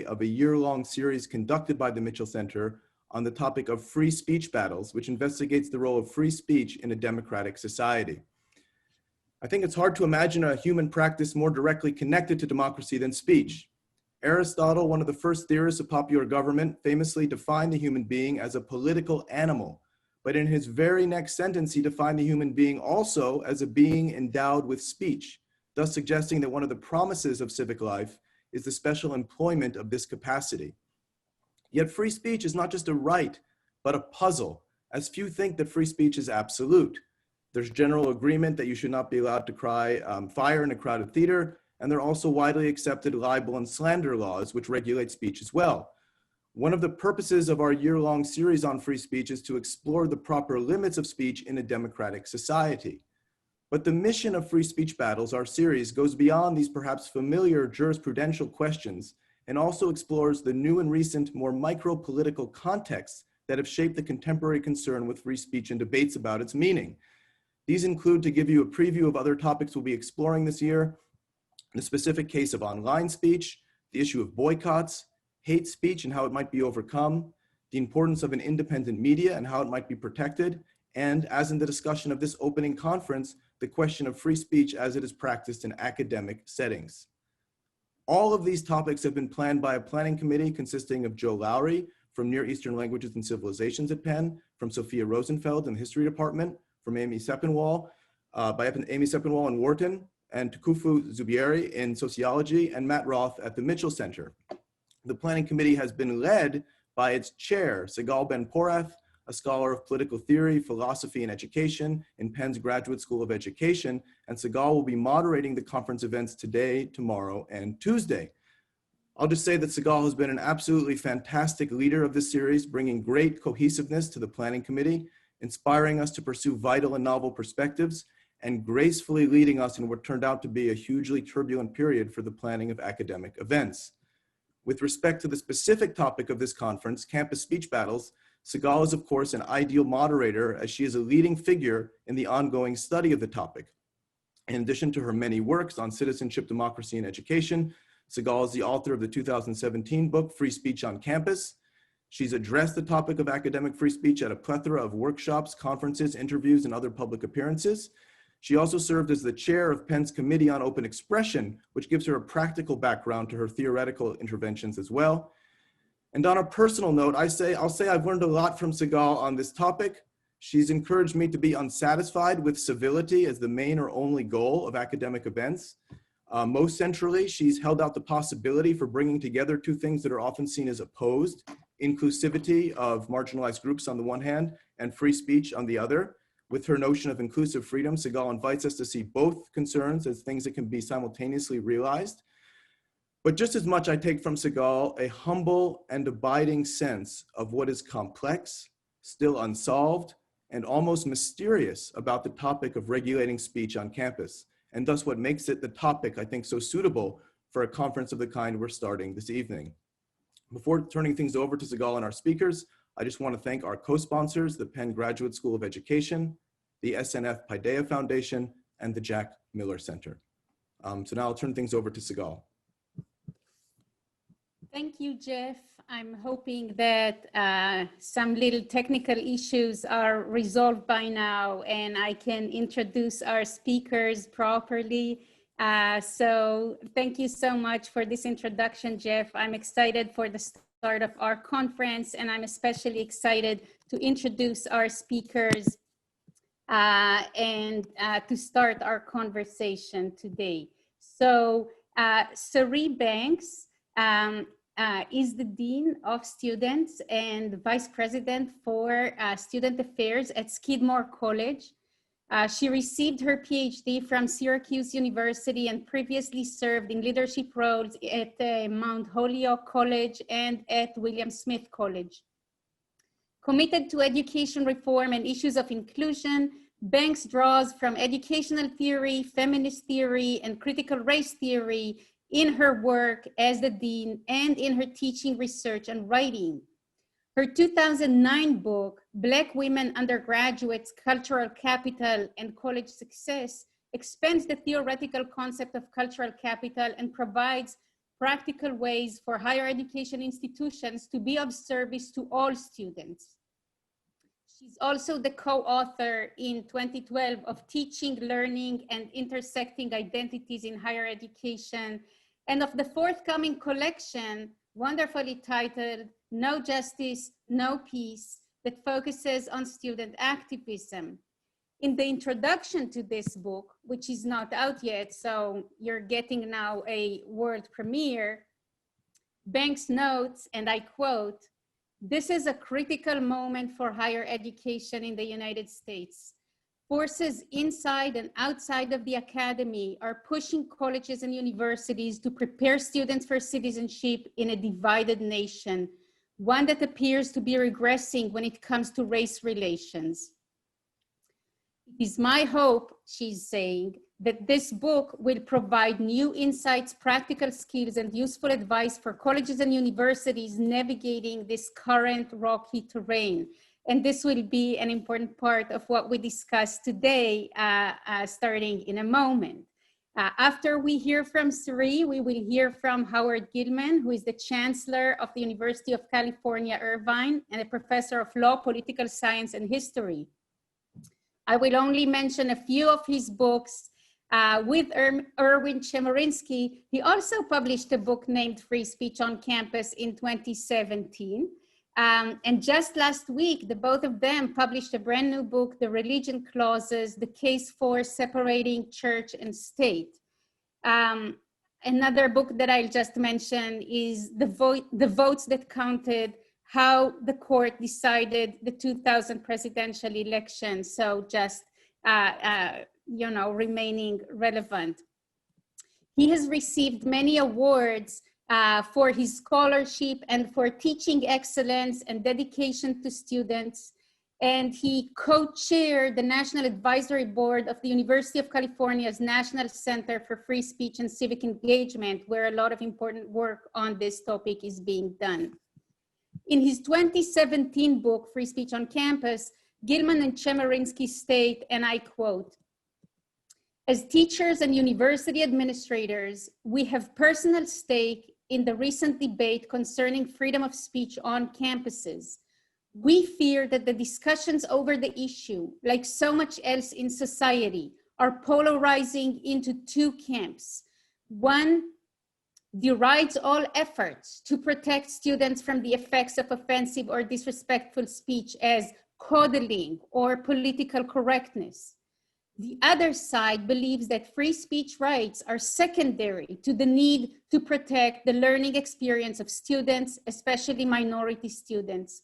of a year-long series conducted by the Mitchell Center on the topic of free speech battles, which investigates the role of free speech in a democratic society. I think it's hard to imagine a human practice more directly connected to democracy than speech. Aristotle, one of the first theorists of popular government, famously defined the human being as a political animal. But in his very next sentence, he defined the human being also as a being endowed with speech, thus suggesting that one of the promises of civic life is the special employment of this capacity. Yet free speech is not just a right, but a puzzle, as few think that free speech is absolute. There's general agreement that you should not be allowed to cry fire in a crowded theater, and there are also widely accepted libel and slander laws which regulate speech as well. One of the purposes of our year-long series on free speech is to explore the proper limits of speech in a democratic society. But the mission of Free Speech Battles, our series, goes beyond these perhaps familiar jurisprudential questions and also explores the new and recent, more micro-political contexts that have shaped the contemporary concern with free speech and debates about its meaning. These include, to give you a preview of other topics we'll be exploring this year, the specific case of online speech, the issue of boycotts, hate speech and how it might be overcome, the importance of an independent media and how it might be protected, and, as in the discussion of this opening conference, the question of free speech as it is practiced in academic settings. All of these topics have been planned by a planning committee consisting of Joe Lowry from Near Eastern Languages and Civilizations at Penn, from Sophia Rosenfeld in the History Department, from Amy Sepinwall, in Wharton, and Tukufu Zubieri in Sociology, and Matt Roth at the Mitchell Center. The planning committee has been led by its chair, Sigal Ben-Porath, a scholar of political theory, philosophy, and education in Penn's Graduate School of Education, and Sigal will be moderating the conference events today, tomorrow, and Tuesday. I'll just say that Sigal has been an absolutely fantastic leader of this series, bringing great cohesiveness to the planning committee, inspiring us to pursue vital and novel perspectives, and gracefully leading us in what turned out to be a hugely turbulent period for the planning of academic events. With respect to the specific topic of this conference, campus speech battles, Sigal is, of course, an ideal moderator as she is a leading figure in the ongoing study of the topic. In addition to her many works on citizenship, democracy, and education, Sigal is the author of the 2017 book, Free Speech on Campus. She's addressed the topic of academic free speech at a plethora of workshops, conferences, interviews, and other public appearances. She also served as the chair of Penn's Committee on Open Expression, which gives her a practical background to her theoretical interventions as well. And on a personal note, I'll say I've learned a lot from Sigal on this topic. She's encouraged me to be unsatisfied with civility as the main or only goal of academic events. Most centrally, she's held out the possibility for bringing together two things that are often seen as opposed: inclusivity of marginalized groups on the one hand and free speech on the other. With her notion of inclusive freedom, Sigal invites us to see both concerns as things that can be simultaneously realized. But just as much, I take from Sigal a humble and abiding sense of what is complex, still unsolved, and almost mysterious about the topic of regulating speech on campus, and thus what makes it the topic, I think, so suitable for a conference of the kind we're starting this evening. Before turning things over to Sigal and our speakers, I just want to thank our co-sponsors, the Penn Graduate School of Education, the SNF Paideia Foundation, and the Jack Miller Center. So now I'll turn things over to Sigal. Thank you, Jeff. I'm hoping that some little technical issues are resolved by now and I can introduce our speakers properly. So thank you so much for this introduction, Jeff. I'm excited for the start of our conference, and I'm especially excited to introduce our speakers and to start our conversation today. So Cerri Banks is the Dean of Students and Vice President for Student Affairs at Skidmore College. She received her PhD from Syracuse University and previously served in leadership roles at Mount Holyoke College and at William Smith College. Committed to education reform and issues of inclusion, Banks draws from educational theory, feminist theory, and critical race theory in her work as the dean and in her teaching, research, and writing. Her 2009 book, Black Women Undergraduates, Cultural Capital and College Success, expands the theoretical concept of cultural capital and provides practical ways for higher education institutions to be of service to all students. She's also the co-author in 2012 of Teaching, Learning, and Intersecting Identities in Higher Education, and of the forthcoming collection, wonderfully titled No Justice, No Peace, that focuses on student activism. In the introduction to this book, which is not out yet, so you're getting now a world premiere, Banks notes, and I quote, "This is a critical moment for higher education in the United States. Forces inside and outside of the academy are pushing colleges and universities to prepare students for citizenship in a divided nation, one that appears to be regressing when it comes to race relations. It is my hope," she's saying, "that this book will provide new insights, practical skills, and useful advice for colleges and universities navigating this current rocky terrain." And this will be an important part of what we discuss today, starting in a moment. After we hear from Cerri, we will hear from Howard Gillman, who is the Chancellor of the University of California, Irvine, and a professor of law, political science, and history. I will only mention a few of his books. With Erwin Chemerinsky, he also published a book named Free Speech on Campus in 2017. And just last week, the both of them published a brand new book, The Religion Clauses, The Case for Separating Church and State. Another book that I'll just mention is The Votes That Counted, How the Court Decided the 2000 Presidential Election. So just, remaining relevant. He has received many awards for his scholarship and for teaching excellence and dedication to students. And he co-chaired the National Advisory Board of the University of California's National Center for Free Speech and Civic Engagement, where a lot of important work on this topic is being done. In his 2017 book, Free Speech on Campus, Gilman and Chemerinsky state, and I quote, "As teachers and university administrators, we have personal stake in the recent debate concerning freedom of speech on campuses. We fear that the discussions over the issue, like so much else in society, are polarizing into two camps. One derides all efforts to protect students from the effects of offensive or disrespectful speech as coddling or political correctness. The other side believes that free speech rights are secondary to the need to protect the learning experience of students, especially minority students.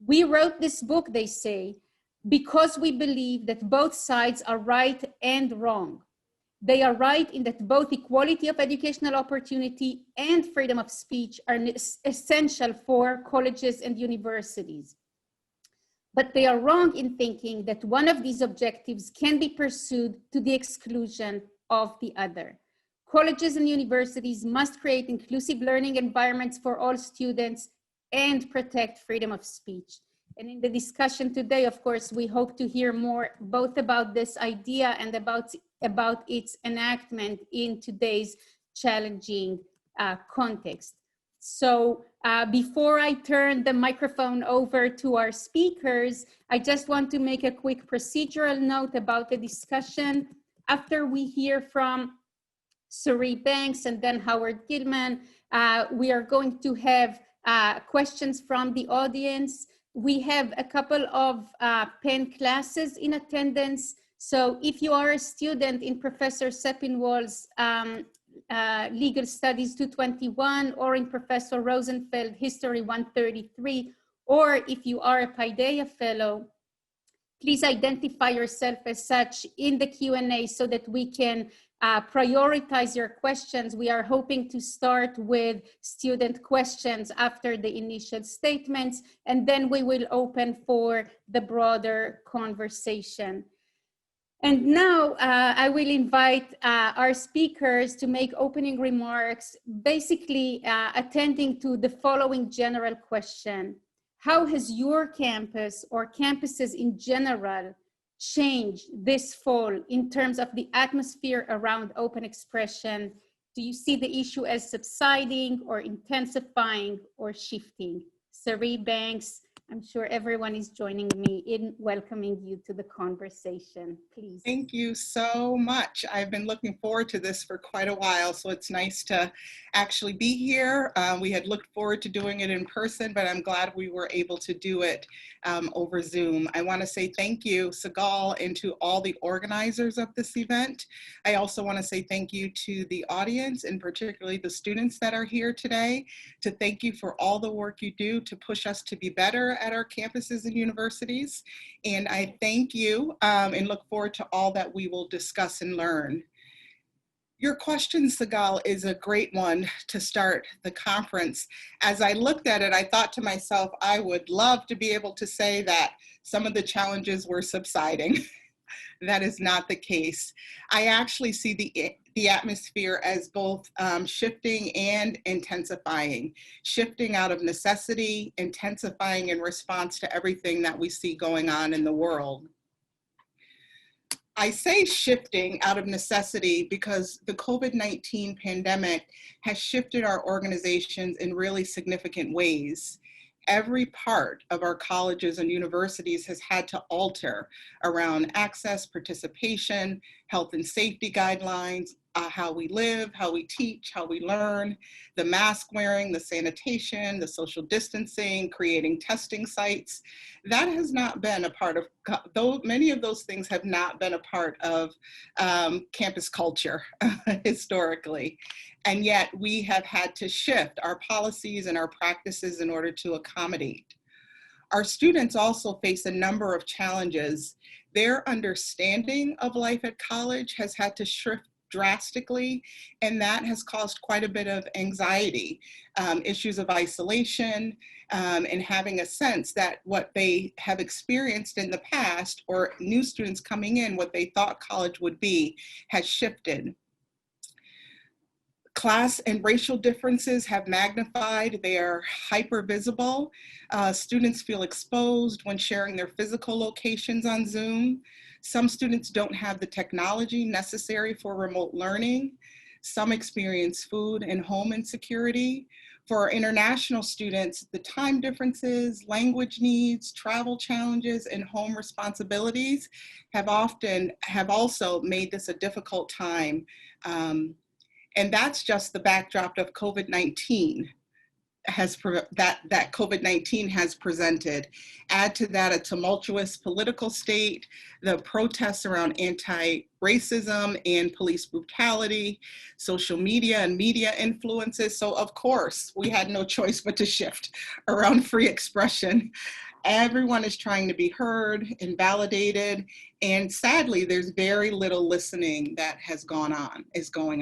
We wrote this book," they say, "because we believe that both sides are right and wrong. They are right in that both equality of educational opportunity and freedom of speech are essential for colleges and universities. But they are wrong in thinking that one of these objectives can be pursued to the exclusion of the other. Colleges and universities must create inclusive learning environments for all students and protect freedom of speech." And in the discussion today, of course, we hope to hear more both about this idea and about its enactment in today's challenging context. So before I turn the microphone over to our speakers, I just want to make a quick procedural note about the discussion. After we hear from Cerri Banks and then Howard Gillman, we are going to have questions from the audience. We have a couple of Penn classes in attendance. So if you are a student in Professor Seppinwall's Legal Studies 221 or in Professor Rosenfeld History 133, or if you are a Paideia Fellow, please identify yourself as such in the Q&A so that we can prioritize your questions. We are hoping to start with student questions after the initial statements, and then we will open for the broader conversation. And now I will invite our speakers to make opening remarks, basically attending to the following general question. How has your campus or campuses in general changed this fall in terms of the atmosphere around open expression? Do you see the issue as subsiding or intensifying or shifting? Cerri Banks, I'm sure everyone is joining me in welcoming you to the conversation, please. Thank you so much. I've been looking forward to this for quite a while, so it's nice to actually be here. We had looked forward to doing it in person, but I'm glad we were able to do it over Zoom. I want to say thank you, Sigal, and to all the organizers of this event. I also want to say thank you to the audience, and particularly the students that are here today, to thank you for all the work you do to push us to be better at our campuses and universities. And I thank you and look forward to all that we will discuss and learn. Your question, Sigal, is a great one to start the conference. As I looked at it, I thought to myself, I would love to be able to say that some of the challenges were subsiding. That is not the case. I actually see the atmosphere as both shifting and intensifying. Shifting out of necessity, intensifying in response to everything that we see going on in the world. I say shifting out of necessity because the COVID-19 pandemic has shifted our organizations in really significant ways. Every part of our colleges and universities has had to alter around access, participation, health and safety guidelines, how we live, how we teach, how we learn, the mask wearing, the sanitation, the social distancing, creating testing sites. That has not been a part of, though many of those things have not been a part of campus culture historically. And yet we have had to shift our policies and our practices in order to accommodate. Our students also face a number of challenges. Their understanding of life at college has had to shift drastically, and that has caused quite a bit of anxiety, issues of isolation, and having a sense that what they have experienced in the past, or new students coming in, what they thought college would be, has shifted. Class and racial differences have magnified. They are hyper visible. Students feel exposed when sharing their physical locations on Zoom. Some students don't have the technology necessary for remote learning. Some experience food and home insecurity. For our international students, the time differences, language needs, travel challenges, and home responsibilities have also made this a difficult time. And that's just the backdrop of COVID-19 that COVID-19 has presented. Add to that a tumultuous political state, the protests around anti-racism and police brutality, social media and media influences. So of course, we had no choice but to shift around free expression. Everyone is trying to be heard and validated. And sadly, there's very little listening that is going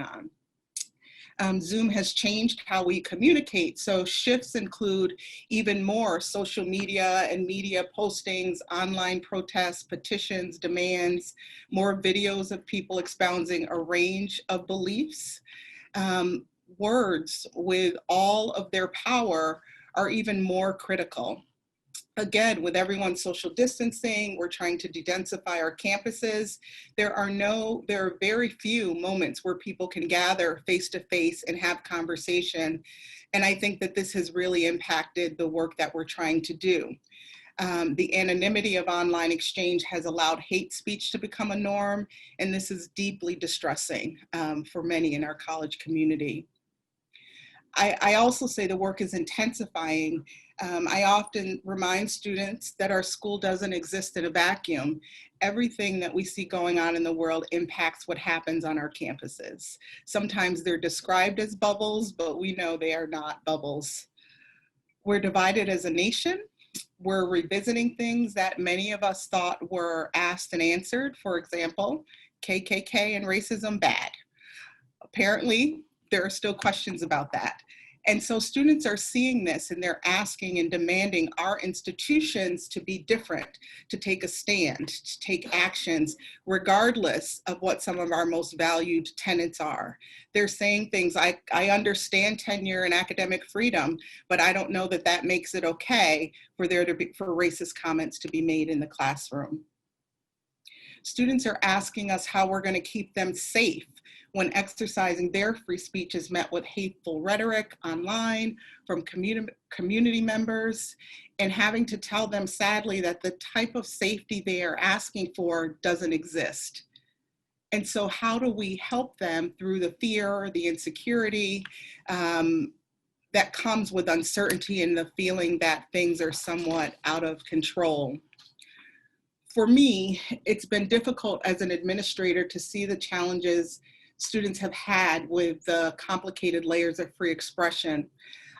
on. Zoom has changed how we communicate. So shifts include even more social media and media postings, online protests, petitions, demands, more videos of people expounding a range of beliefs. Words with all of their power are even more critical. Again, with everyone social distancing, we're trying to de-densify our campuses. There are very few moments where people can gather face to face and have conversation. And I think that this has really impacted the work that we're trying to do. The anonymity of online exchange has allowed hate speech to become a norm, and this is deeply distressing for many in our college community. I also say the work is intensifying. I often remind students that our school doesn't exist in a vacuum. Everything that we see going on in the world impacts what happens on our campuses. Sometimes they're described as bubbles, but we know they are not bubbles. We're divided as a nation. We're revisiting things that many of us thought were asked and answered. For example, KKK and racism bad. Apparently, there are still questions about that. And so students are seeing this and they're asking and demanding our institutions to be different, to take a stand, to take actions, regardless of what some of our most valued tenets are. They're saying things like, I understand tenure and academic freedom, but I don't know that that makes it okay for racist comments to be made in the classroom. Students are asking us how we're going to keep them safe when exercising their free speech is met with hateful rhetoric online from community members, and having to tell them sadly that the type of safety they are asking for doesn't exist. And so how do we help them through the fear, the insecurity that comes with uncertainty and the feeling that things are somewhat out of control? For me, it's been difficult as an administrator to see the challenges students have had with the complicated layers of free expression.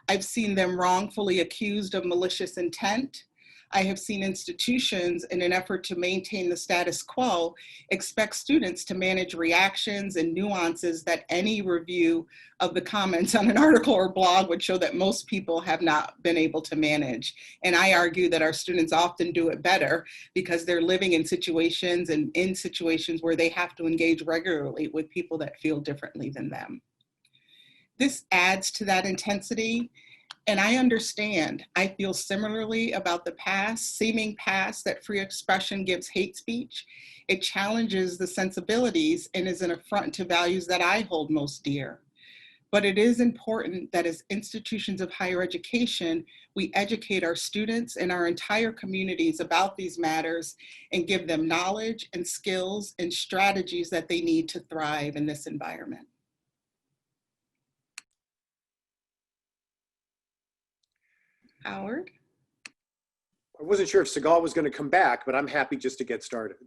I've seen them wrongfully accused of malicious intent. I have seen institutions, in an effort to maintain the status quo, expect students to manage reactions and nuances that any review of the comments on an article or blog would show that most people have not been able to manage. And I argue that our students often do it better because they're living in situations where they have to engage regularly with people that feel differently than them. This adds to that intensity. And I understand, I feel similarly about the seeming past that free expression gives hate speech. It challenges the sensibilities and is an affront to values that I hold most dear. But it is important that as institutions of higher education, we educate our students and our entire communities about these matters and give them knowledge and skills and strategies that they need to thrive in this environment. Howard? I wasn't sure if Segal was going to come back, but I'm happy just to get started.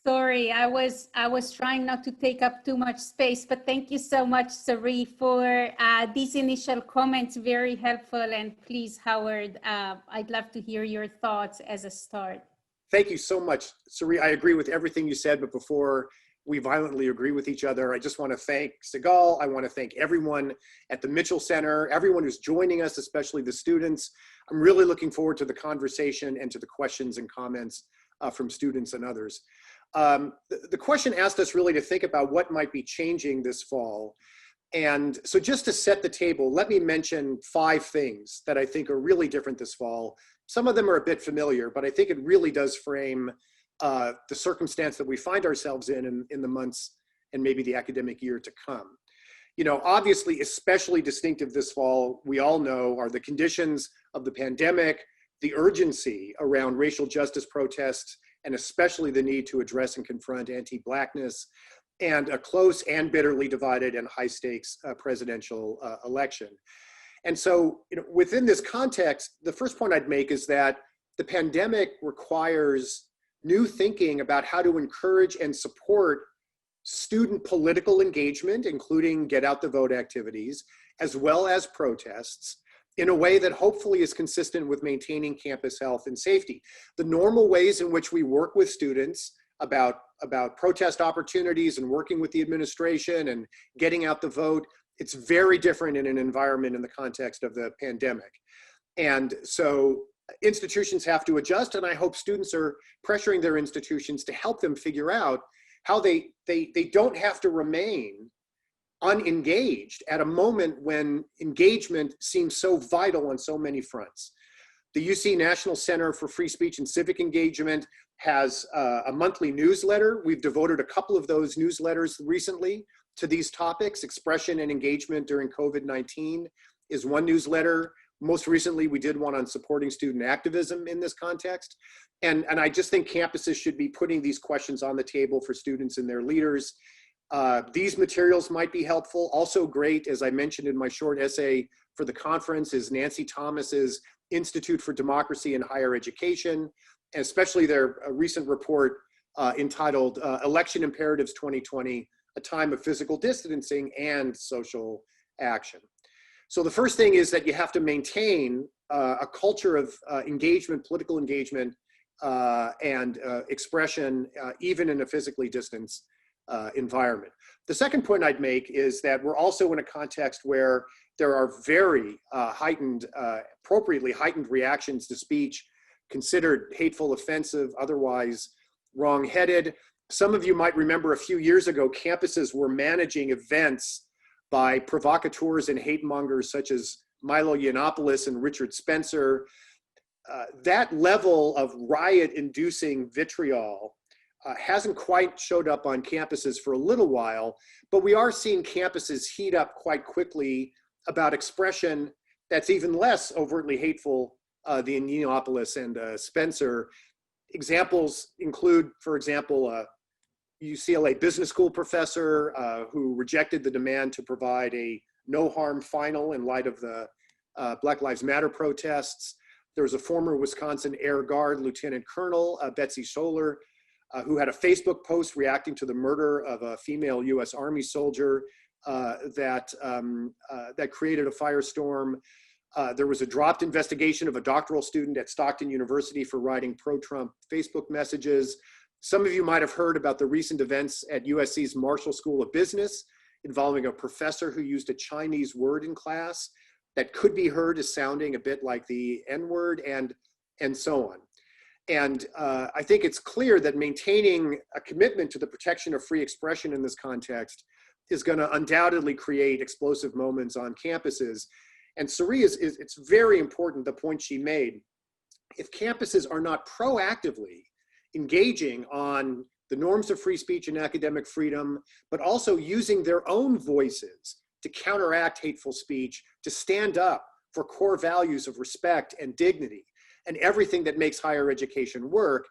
Sorry, I was trying not to take up too much space, but thank you so much, Cerri, for these initial comments, very helpful. And please, Howard, I'd love to hear your thoughts as a start. Thank you so much, Cerri. I agree with everything you said, but before we violently agree with each other, I just want to thank Segal. I want to thank everyone at the Mitchell Center, everyone who's joining us, especially the students. I'm really looking forward to the conversation and to the questions and comments from students and others. The question asked us really to think about what might be changing this fall. And so just to set the table, let me mention 5 things that I think are really different this fall. Some of them are a bit familiar, but I think it really does frame the circumstance that we find ourselves in the months and maybe the academic year to come. You know, obviously, especially distinctive this fall, we all know, are the conditions of the pandemic, the urgency around racial justice protests, and especially the need to address and confront anti-Blackness, and a close and bitterly divided and high-stakes presidential election. And so, you know, within this context, the first point I'd make is that the pandemic requires new thinking about how to encourage and support student political engagement, including get out the vote activities, as well as protests, in a way that hopefully is consistent with maintaining campus health and safety. The normal ways in which we work with students about protest opportunities and working with the administration and getting out the vote, it's very different in an environment in the context of the pandemic. And so institutions have to adjust, and I hope students are pressuring their institutions to help them figure out how they don't have to remain unengaged at a moment when engagement seems so vital on so many fronts. The UC National Center for Free Speech and Civic Engagement has a monthly newsletter. We've devoted a couple of those newsletters recently to these topics. Expression and engagement during COVID-19 is one newsletter. Most recently, we did one on supporting student activism in this context. And I just think campuses should be putting these questions on the table for students and their leaders. These materials might be helpful. Also great, as I mentioned in my short essay for the conference, is Nancy Thomas's Institute for Democracy in Higher Education, and especially their recent report entitled Election Imperatives 2020, A Time of Physical Distancing and Social Action. So the first thing is that you have to maintain a culture of engagement, political engagement, and expression, even in a physically distanced environment. The second point I'd make is that we're also in a context where there are very appropriately heightened reactions to speech considered hateful, offensive, otherwise wrong-headed. Some of you might remember a few years ago, campuses were managing events by provocateurs and hate mongers such as Milo Yiannopoulos and Richard Spencer. That level of riot-inducing vitriol hasn't quite showed up on campuses for a little while, but we are seeing campuses heat up quite quickly about expression that's even less overtly hateful than Indianapolis and Spencer. Examples include, for example, a UCLA business school professor who rejected the demand to provide a no-harm final in light of the Black Lives Matter protests. There was a former Wisconsin Air Guard Lieutenant Colonel, Betsy Scholler, who had a Facebook post reacting to the murder of a female U.S. Army soldier that created a firestorm. There was a dropped investigation of a doctoral student at Stockton University for writing pro-Trump Facebook messages. Some of you might have heard about the recent events at USC's Marshall School of Business involving a professor who used a Chinese word in class that could be heard as sounding a bit like the N-word, and so on. And I think it's clear that maintaining a commitment to the protection of free expression in this context is going to undoubtedly create explosive moments on campuses. And Cerri, it's very important, the point she made. If campuses are not proactively engaging on the norms of free speech and academic freedom, but also using their own voices to counteract hateful speech, to stand up for core values of respect and dignity and everything that makes higher education work,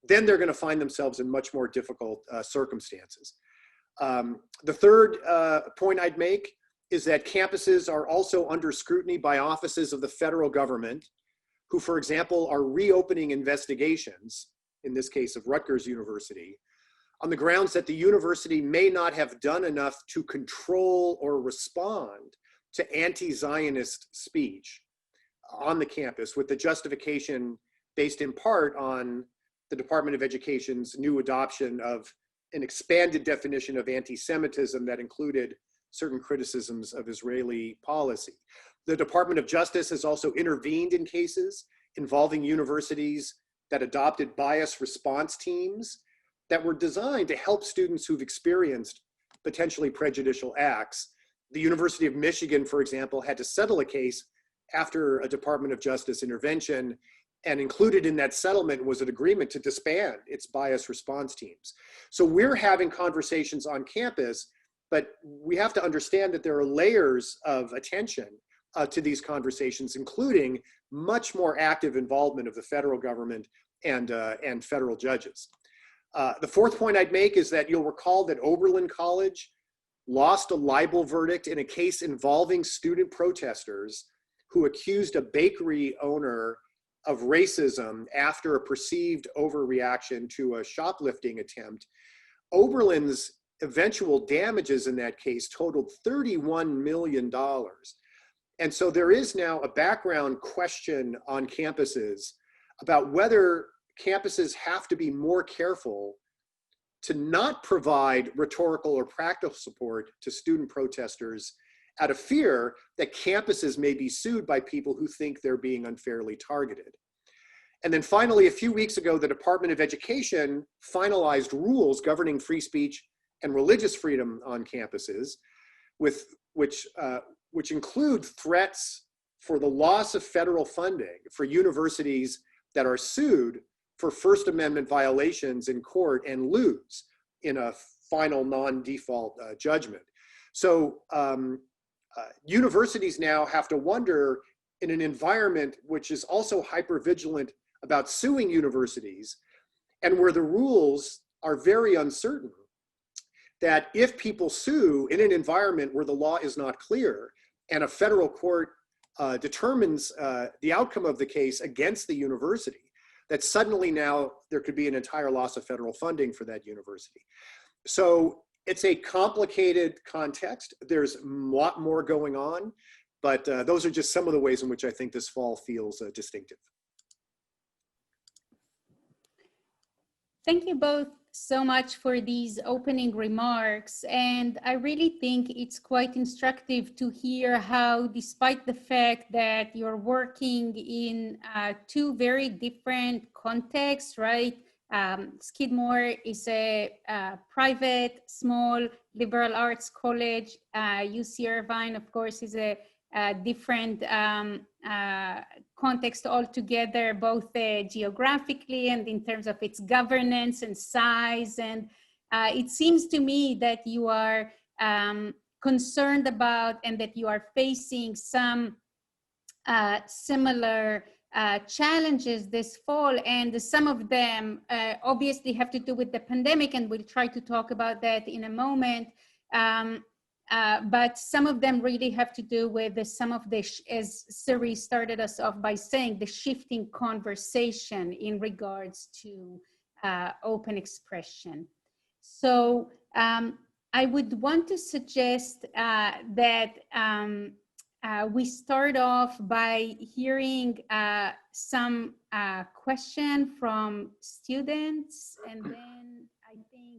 then they're going to find themselves in much more difficult circumstances. The third point I'd make is that campuses are also under scrutiny by offices of the federal government, who, for example, are reopening investigations, in this case of Rutgers University, on the grounds that the university may not have done enough to control or respond to anti-Zionist speech on the campus, with the justification based in part on the Department of Education's new adoption of an expanded definition of anti-Semitism that included certain criticisms of Israeli policy. The Department of Justice has also intervened in cases involving universities that adopted bias response teams that were designed to help students who've experienced potentially prejudicial acts. The University of Michigan, for example, had to settle a case after a Department of Justice intervention, and included in that settlement was an agreement to disband its bias response teams. So we're having conversations on campus, but we have to understand that there are layers of attention to these conversations, including much more active involvement of the federal government and federal judges. The fourth point I'd make is that you'll recall that Oberlin College lost a libel verdict in a case involving student protesters who accused a bakery owner of racism after a perceived overreaction to a shoplifting attempt. Oberlin's eventual damages in that case totaled $31 million. And so there is now a background question on campuses about whether campuses have to be more careful to not provide rhetorical or practical support to student protesters out of fear that campuses may be sued by people who think they're being unfairly targeted. And then finally, a few weeks ago, the Department of Education finalized rules governing free speech and religious freedom on campuses, which include threats for the loss of federal funding for universities that are sued for First Amendment violations in court and lose in a final non-default judgment. So universities now have to wonder, in an environment which is also hyper-vigilant about suing universities, and where the rules are very uncertain, that if people sue in an environment where the law is not clear and a federal court determines the outcome of the case against the university, that suddenly now there could be an entire loss of federal funding for that university. So it's a complicated context. There's a lot more going on, but those are just some of the ways in which I think this fall feels distinctive. Thank you both so much for these opening remarks. And I really think it's quite instructive to hear how, despite the fact that you're working in two very different contexts, right? Skidmore is a private, small liberal arts college. UC Irvine, of course, is a different context altogether, both geographically and in terms of its governance and size. And it seems to me that you are concerned about and that you are facing some similar challenges this fall, and some of them obviously have to do with the pandemic, and we'll try to talk about that in a moment. But some of them really have to do with some of the, as Cerri started us off by saying, the shifting conversation in regards to open expression. So I would want to suggest that we start off by hearing some question from students, and then I think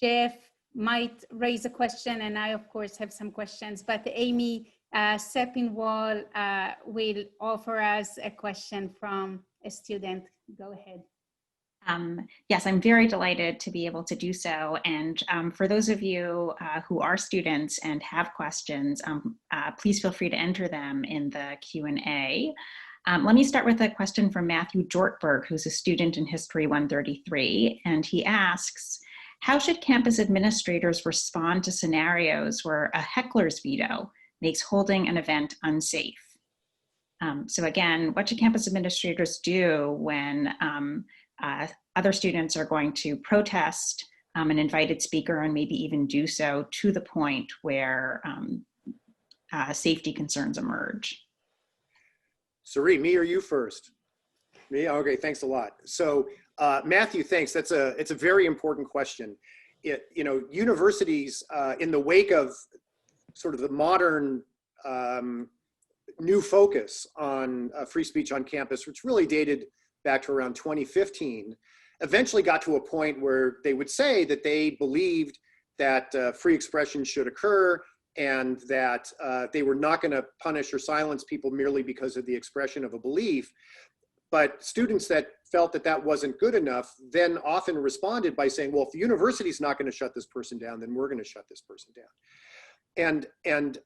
Jeff might raise a question, and I of course have some questions, but Amy Seppinwall will offer us a question from a student. Go ahead. Yes, I'm very delighted to be able to do so. And for those of you who are students and have questions, please feel free to enter them in the Q&A. Let me start with a question from Matthew Jortberg, who's a student in History 133. And he asks, how should campus administrators respond to scenarios where a heckler's veto makes holding an event unsafe? So again, what should campus administrators do when other students are going to protest an invited speaker and maybe even do so to the point where safety concerns emerge? Cerri, me or you first? Me? Okay, thanks a lot. So Matthew, thanks. It's a very important question. Universities in the wake of sort of the modern new focus on free speech on campus, which really dated back to around 2015, eventually got to a point where they would say that they believed that free expression should occur and that they were not going to punish or silence people merely because of the expression of a belief. But students that felt that that wasn't good enough then often responded by saying, well, if the university's not going to shut this person down, then we're going to shut this person down. And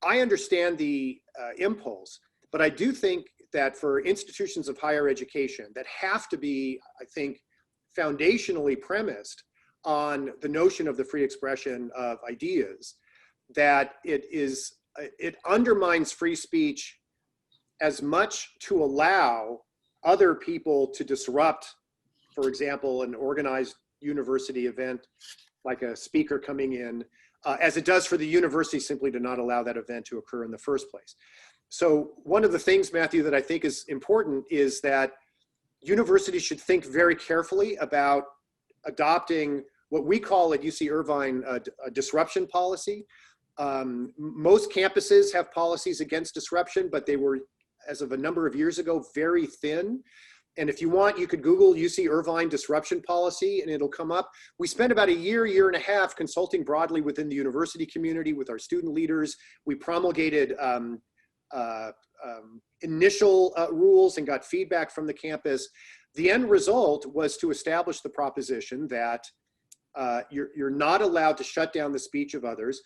I understand the impulse, but I do think that for institutions of higher education that have to be, I think, foundationally premised on the notion of the free expression of ideas, that it undermines free speech as much to allow other people to disrupt, for example, an organized university event like a speaker coming in, as it does for the university simply to not allow that event to occur in the first place. So one of the things, Matthew, that I think is important is that universities should think very carefully about adopting what we call at UC Irvine a disruption policy. Most campuses have policies against disruption, but they were, as of a number of years ago, very thin. And if you want, you could Google UC Irvine disruption policy and it'll come up. We spent about a year and a half consulting broadly within the university community with our student leaders. We promulgated initial rules and got feedback from the campus. The end result was to establish the proposition that you're not allowed to shut down the speech of others.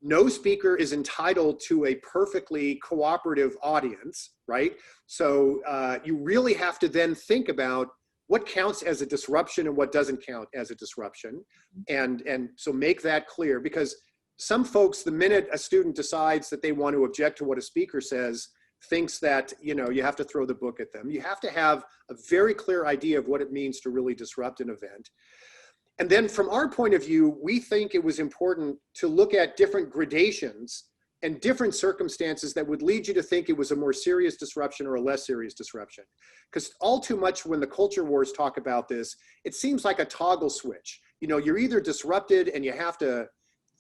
No speaker is entitled to a perfectly cooperative audience, right? So you really have to then think about what counts as a disruption and what doesn't count as a disruption. And so make that clear, because some folks, the minute a student decides that they want to object to what a speaker says, thinks that, you have to throw the book at them. You have to have a very clear idea of what it means to really disrupt an event. And then from our point of view, we think it was important to look at different gradations and different circumstances that would lead you to think it was a more serious disruption or a less serious disruption. Because all too much when the culture wars talk about this, it seems like a toggle switch. You're either disrupted and you have to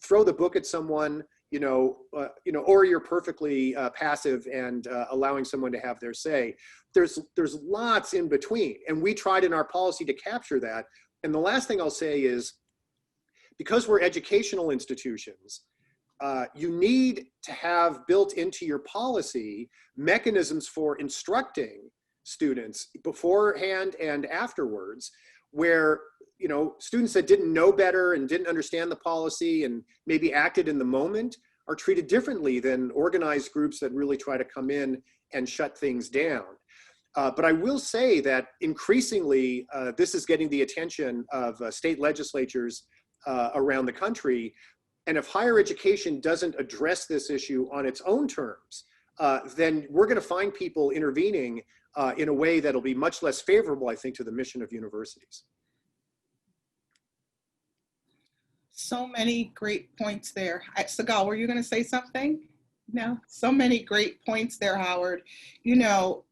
throw the book at someone, or you're perfectly passive and allowing someone to have their say. There's lots in between, and we tried in our policy to capture that. And the last thing I'll say is, because we're educational institutions, you need to have built into your policy mechanisms for instructing students beforehand and afterwards, where students that didn't know better and didn't understand the policy and maybe acted in the moment are treated differently than organized groups that really try to come in and shut things down. But I will say that increasingly, this is getting the attention of state legislatures around the country. And if higher education doesn't address this issue on its own terms, then we're going to find people intervening in a way that'll be much less favorable, I think, to the mission of universities. So many great points there. Sigal, were you going to say something? No, so many great points there, Howard. You know,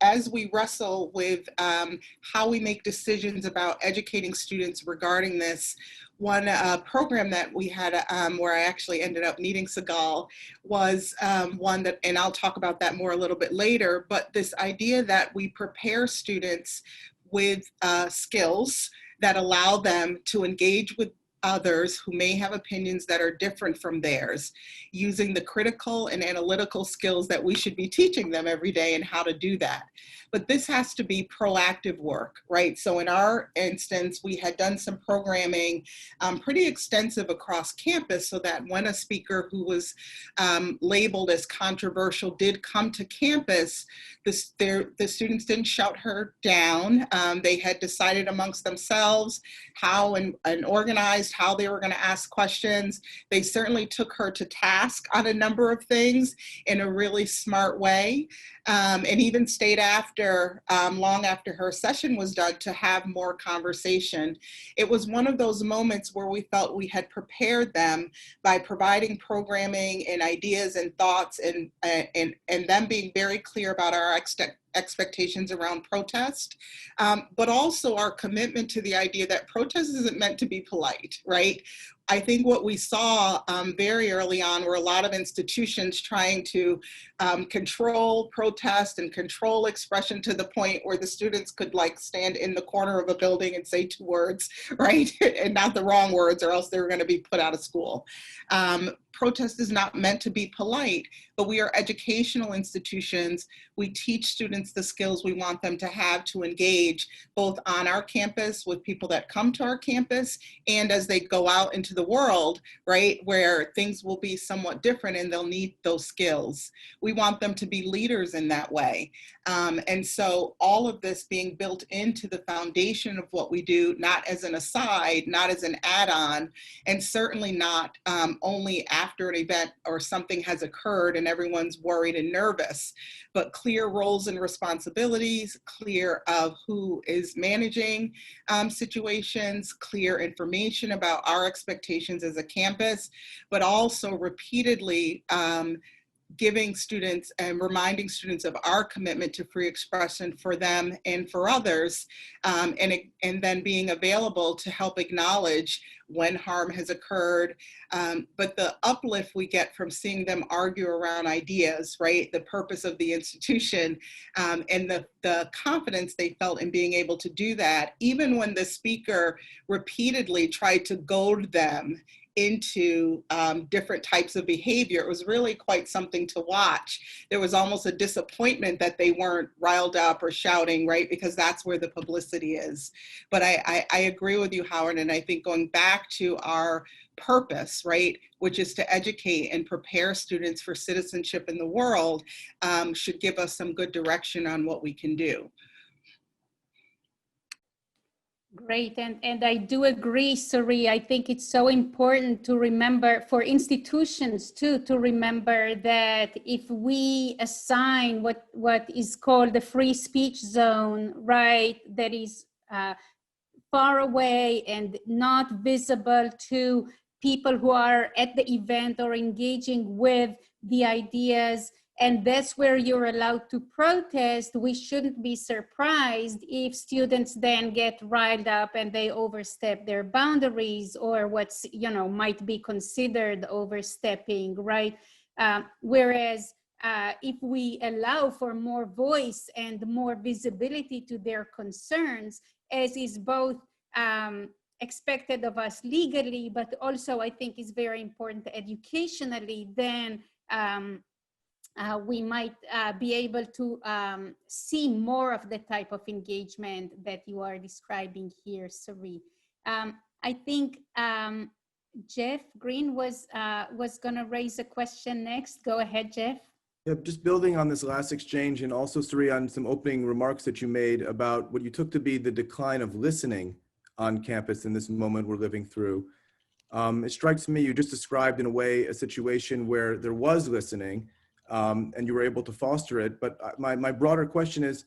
as we wrestle with how we make decisions about educating students regarding this, one program that we had where I actually ended up meeting Sigal was one that, and I'll talk about that more a little bit later, but this idea that we prepare students with skills that allow them to engage with others who may have opinions that are different from theirs, using the critical and analytical skills that we should be teaching them every day and how to do that. But this has to be proactive work, right? So in our instance, we had done some programming pretty extensive across campus so that when a speaker who was labeled as controversial did come to campus, the students didn't shout her down. They had decided amongst themselves how and organized how they were going to ask questions. They certainly took her to task on a number of things in a really smart way, and even stayed after, long after her session was done, to have more conversation. It was one of those moments where we felt we had prepared them by providing programming and ideas and thoughts, and them being very clear about our expectations around protest, but also our commitment to the idea that protest isn't meant to be polite, right? I think what we saw very early on were a lot of institutions trying to control protest and control expression to the point where the students could like stand in the corner of a building and say 2 words, right? And not the wrong words, or else they were going to be put out of school. Protest is not meant to be polite, but we are educational institutions. We teach students the skills we want them to have to engage both on our campus with people that come to our campus and as they go out into the world, right, where things will be somewhat different and they'll need those skills. We want them to be leaders in that way. And so all of this being built into the foundation of what we do, not as an aside, not as an add-on, and certainly not only after an event or something has occurred and everyone's worried and nervous, but clear roles and responsibilities, clear of who is managing situations, clear information about our expectations as a campus, but also repeatedly giving students and reminding students of our commitment to free expression for them and for others, and then being available to help acknowledge when harm has occurred. But the uplift we get from seeing them argue around ideas, right? The purpose of the institution, and the confidence they felt in being able to do that, even when the speaker repeatedly tried to goad them into different types of behavior. It was really quite something to watch. There was almost a disappointment that they weren't riled up or shouting, right? Because that's where the publicity is. But I agree with you, Howard, and I think going back to our purpose, right, which is to educate and prepare students for citizenship in the world, should give us some good direction on what we can do. Great, and I do agree, Cerri. I think it's so important to remember for institutions too, to remember that if we assign what is called the free speech zone, right, that is far away and not visible to people who are at the event or engaging with the ideas, and that's where you're allowed to protest, we shouldn't be surprised if students then get riled up and they overstep their boundaries, or what's, might be considered overstepping, right? Whereas if we allow for more voice and more visibility to their concerns, as is both expected of us legally, but also I think is very important educationally, then we might be able to see more of the type of engagement that you are describing here, Cerri. I think Jeff Green was going to raise a question next. Go ahead, Jeff. Yeah, just building on this last exchange and also, Cerri, on some opening remarks that you made about what you took to be the decline of listening on campus in this moment we're living through. It strikes me you just described in a way a situation where there was listening and you were able to foster it. But my broader question is,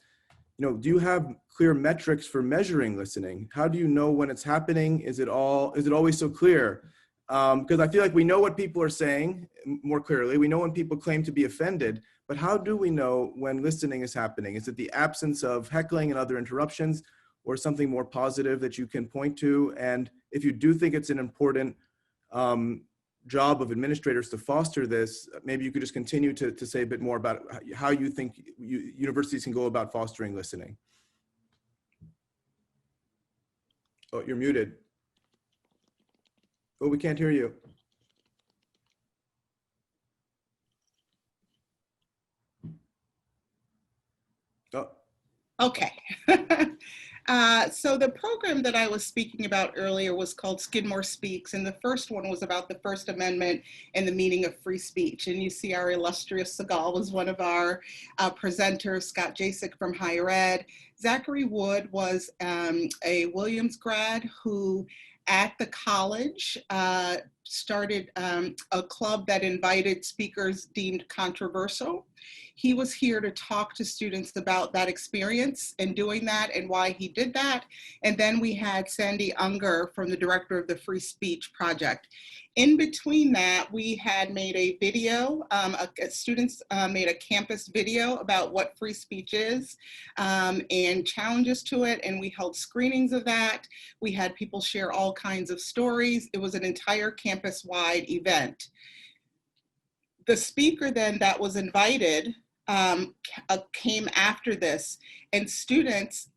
do you have clear metrics for measuring listening? How do you know when it's happening? Is it always so clear? Because I feel like we know what people are saying more clearly. We know when people claim to be offended, but how do we know when listening is happening? Is it the absence of heckling and other interruptions, or something more positive that you can point to? And if you do think it's an important job of administrators to foster this, maybe you could just continue to say a bit more about how you think universities can go about fostering listening. Oh, you're muted. Oh, we can't hear you. Oh. Okay. So the program that I was speaking about earlier was called Skidmore Speaks, and the first one was about the First Amendment and the meaning of free speech. And you see our illustrious Segal was one of our presenters, Scott Jasek from higher ed. Zachary Wood was a Williams grad who at the college started a club that invited speakers deemed controversial. He was here to talk to students about that experience and doing that and why he did that. And then we had Sandy Unger from the director of the Free Speech Project. In between that, we had made a video, students made a campus video about what free speech is and challenges to it. And we held screenings of that. We had people share all kinds of stories. It was an entire campus-wide event. The speaker then that was invited came after this, and students,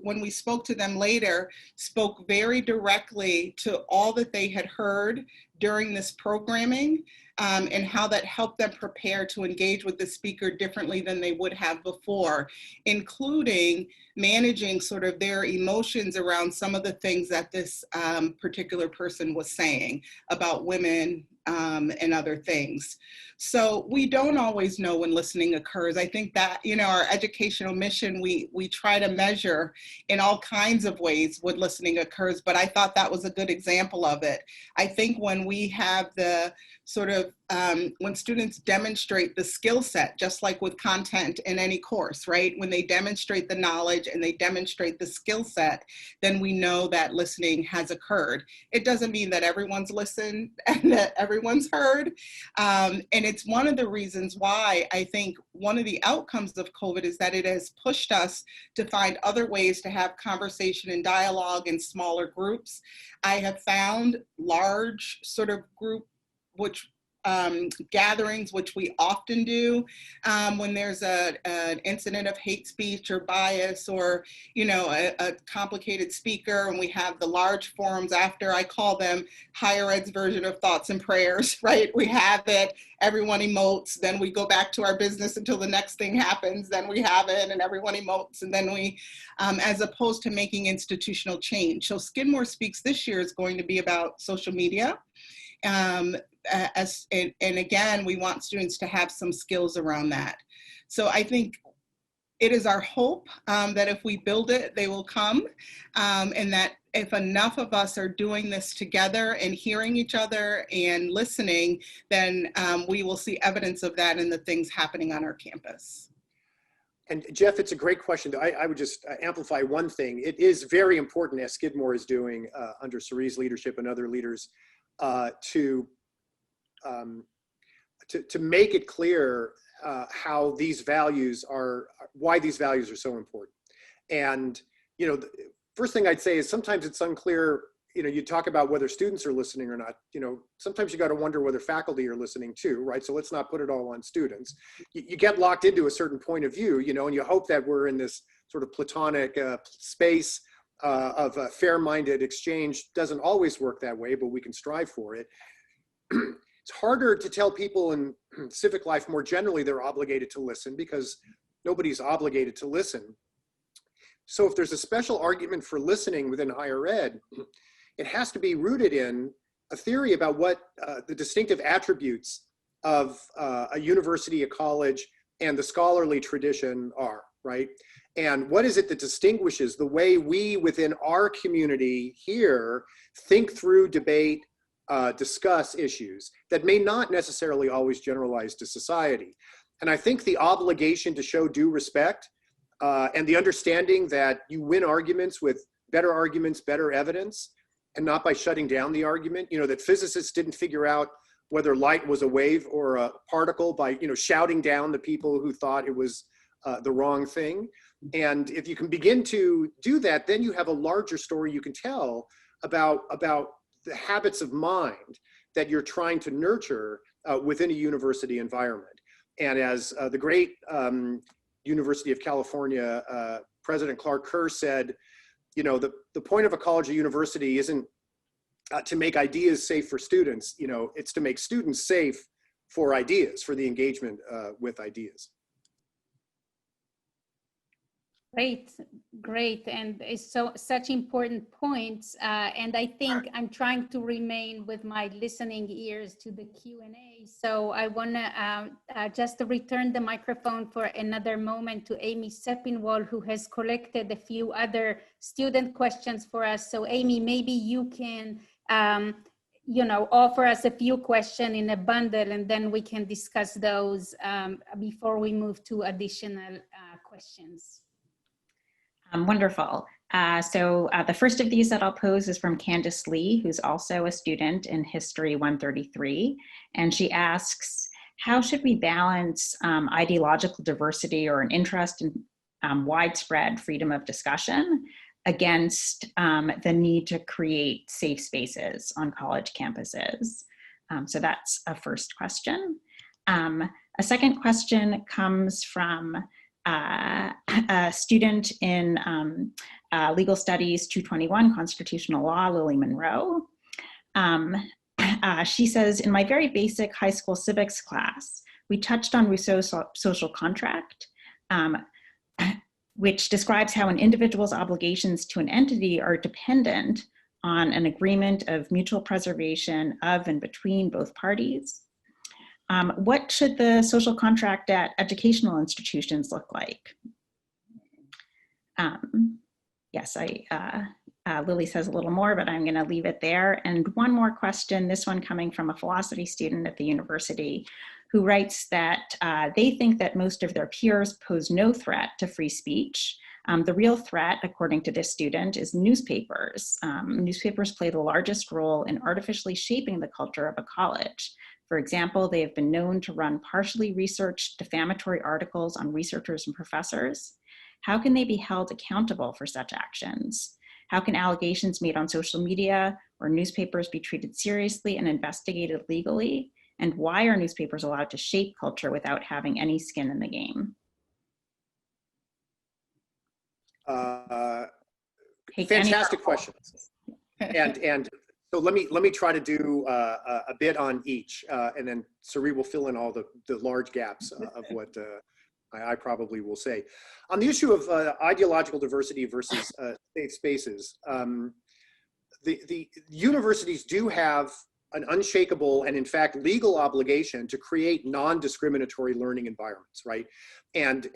when we spoke to them later, spoke very directly to all that they had heard during this programming and how that helped them prepare to engage with the speaker differently than they would have before, including managing sort of their emotions around some of the things that this particular person was saying about women and other things. So we don't always know when listening occurs. I think that, our educational mission, we try to measure in all kinds of ways when listening occurs, but I thought that was a good example of it. I think when we have the sort of, when students demonstrate the skill set, just like with content in any course, right? When they demonstrate the knowledge and they demonstrate the skill set, then we know that listening has occurred. It doesn't mean that everyone's listened and that everyone's heard. And it's one of the reasons why I think one of the outcomes of COVID is that it has pushed us to find other ways to have conversation and dialogue in smaller groups. I have found large sort of group gatherings, which we often do when there's an incident of hate speech or bias or, a complicated speaker, and we have the large forums after. I call them higher ed's version of thoughts and prayers, right? We have it, everyone emotes, then we go back to our business until the next thing happens, then we have it and everyone emotes, and then we, as opposed to making institutional change. So Skidmore Speaks this year is going to be about social media. And again, we want students to have some skills around that. So I think it is our hope that if we build it, they will come, and that if enough of us are doing this together and hearing each other and listening, then we will see evidence of that in the things happening on our campus. And Jeff, it's a great question. I would just amplify one thing. It is very important, as Skidmore is doing under Cerri's leadership and other leaders, to make it clear how these values are, why these values are so important. And, the first thing I'd say is sometimes it's unclear, you talk about whether students are listening or not, sometimes you got to wonder whether faculty are listening too, right? So let's not put it all on students. You get locked into a certain point of view, and you hope that we're in this sort of platonic space of a fair-minded exchange. Doesn't always work that way, but we can strive for it. It's harder to tell people in civic life more generally they're obligated to listen, because nobody's obligated to listen. So if there's a special argument for listening within higher ed, it has to be rooted in a theory about what the distinctive attributes of a university, a college, and the scholarly tradition are, right? And what is it that distinguishes the way we within our community here think through, debate, discuss issues that may not necessarily always generalize to society? And I think the obligation to show due respect and the understanding that you win arguments with better evidence, and not by shutting down the argument. You know, that physicists didn't figure out whether light was a wave or a particle by, you know, shouting down the people who thought it was the wrong thing. And if you can begin to do that, then you have a larger story you can tell about the habits of mind that you're trying to nurture within a university environment. And as the great University of California President Clark Kerr said, you know, the point of a college or university isn't to make ideas safe for students, you know, it's to make students safe for ideas, for the engagement with ideas. Great, and it's such important points. And I think I'm trying to remain with my listening ears to the Q&A. So I want to just return the microphone for another moment to Amy Seppinwall, who has collected a few other student questions for us. So Amy, maybe you can, you know, offer us a few questions in a bundle, and then we can discuss those before we move to additional questions. Wonderful. So the first of these that I'll pose is from Candace Lee, who's also a student in History 133. And she asks, how should we balance ideological diversity or an interest in widespread freedom of discussion against the need to create safe spaces on college campuses? So that's a first question. A second question comes from a student in Legal Studies 221, Constitutional Law, Lily Monroe. She says, in my very basic high school civics class, we touched on Rousseau's social contract, which describes how an individual's obligations to an entity are dependent on an agreement of mutual preservation of and between both parties. What should the social contract at educational institutions look like? Yes, Lily says a little more, but I'm going to leave it there. And one more question, this one coming from a philosophy student at the university, who writes that they think that most of their peers pose no threat to free speech. The real threat, according to this student, is newspapers. Newspapers play the largest role in artificially shaping the culture of a college. For example, they have been known to run partially researched defamatory articles on researchers and professors. How can they be held accountable for such actions? How can allegations made on social media or newspapers be treated seriously and investigated legally? And why are newspapers allowed to shape culture without having any skin in the game? Fantastic questions. And so let me try to do a bit on each, and then Cerri will fill in all the large gaps of what I probably will say. On the issue of ideological diversity versus safe spaces, the universities do have an unshakable and in fact legal obligation to create non-discriminatory learning environments, right? And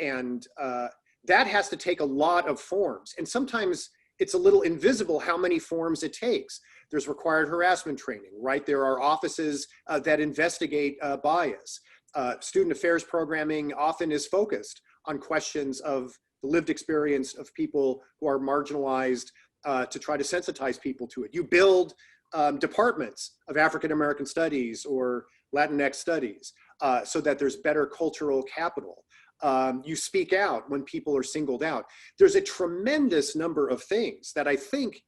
that has to take a lot of forms, and sometimes it's a little invisible how many forms it takes. There's required harassment training, right? There are offices that investigate bias. Student affairs programming often is focused on questions of the lived experience of people who are marginalized to try to sensitize people to it. You build departments of African American studies or Latinx studies so that there's better cultural capital. You speak out when people are singled out. There's a tremendous number of things that I think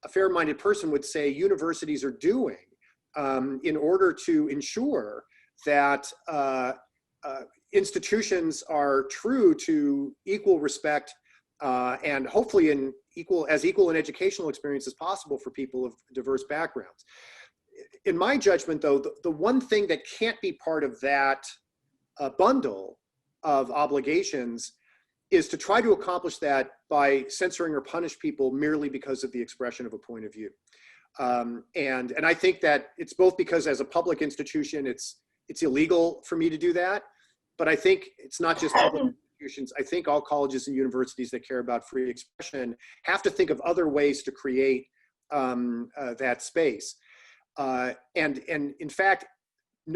a fair-minded person would say universities are doing in order to ensure that institutions are true to equal respect and hopefully as equal an educational experience as possible for people of diverse backgrounds. In my judgment, though, the one thing that can't be part of that bundle of obligations is to try to accomplish that by censoring or punish people merely because of the expression of a point of view. And I think that it's both because as a public institution, it's it's illegal for me to do that. But I think it's not just public institutions. I think all colleges and universities that care about free expression have to think of other ways to create that space. And in fact,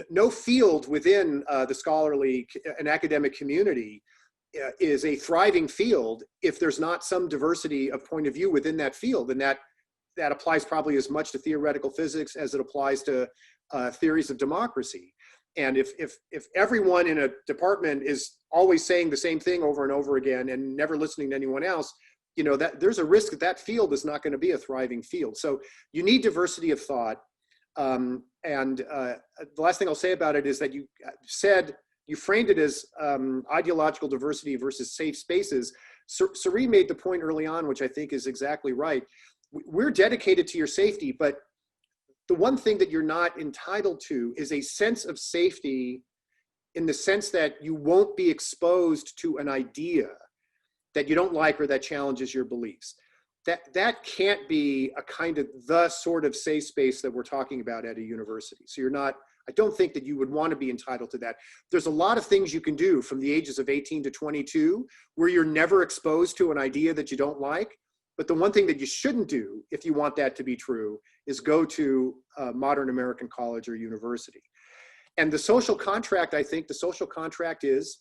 no field within the scholarly and academic community is a thriving field if there's not some diversity of point of view within that field. And that applies probably as much to theoretical physics as it applies to theories of democracy. And if everyone in a department is always saying the same thing over and over again and never listening to anyone else, you know, that there's a risk that that field is not going to be a thriving field. So you need diversity of thought. The last thing I'll say about it is that you framed it as ideological diversity versus safe spaces. Cerri made the point early on, which I think is exactly right. We're dedicated to your safety, but the one thing that you're not entitled to is a sense of safety in the sense that you won't be exposed to an idea that you don't like or that challenges your beliefs. That can't be a kind of the sort of safe space that we're talking about at a university. So I don't think that you would want to be entitled to that. There's a lot of things you can do from the ages of 18 to 22 where you're never exposed to an idea that you don't like. But the one thing that you shouldn't do, if you want that to be true, is go to a modern American college or university. And the social contract, I think the social contract is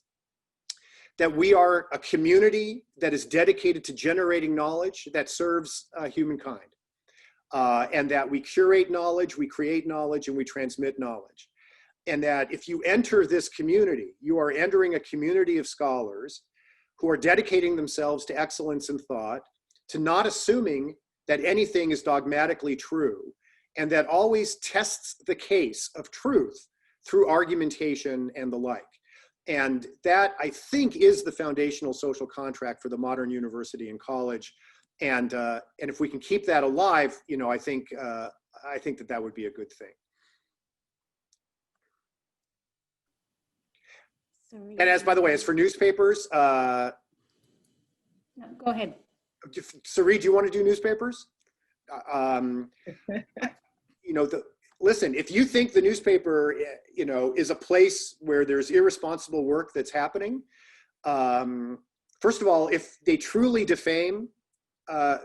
that we are a community that is dedicated to generating knowledge that serves humankind. And that we curate knowledge, we create knowledge, and we transmit knowledge. And that if you enter this community, you are entering a community of scholars who are dedicating themselves to excellence in thought, to not assuming that anything is dogmatically true, and that always tests the case of truth through argumentation and the like. And that, I think, is the foundational social contract for the modern university and college. And if we can keep that alive, you know, I think that would be a good thing. Sorry. And by the way, as for newspapers, No, go ahead. Cerri, do you want to do newspapers? You know, listen, if you think the newspaper, you know, is a place where there's irresponsible work that's happening, first of all, if they truly defame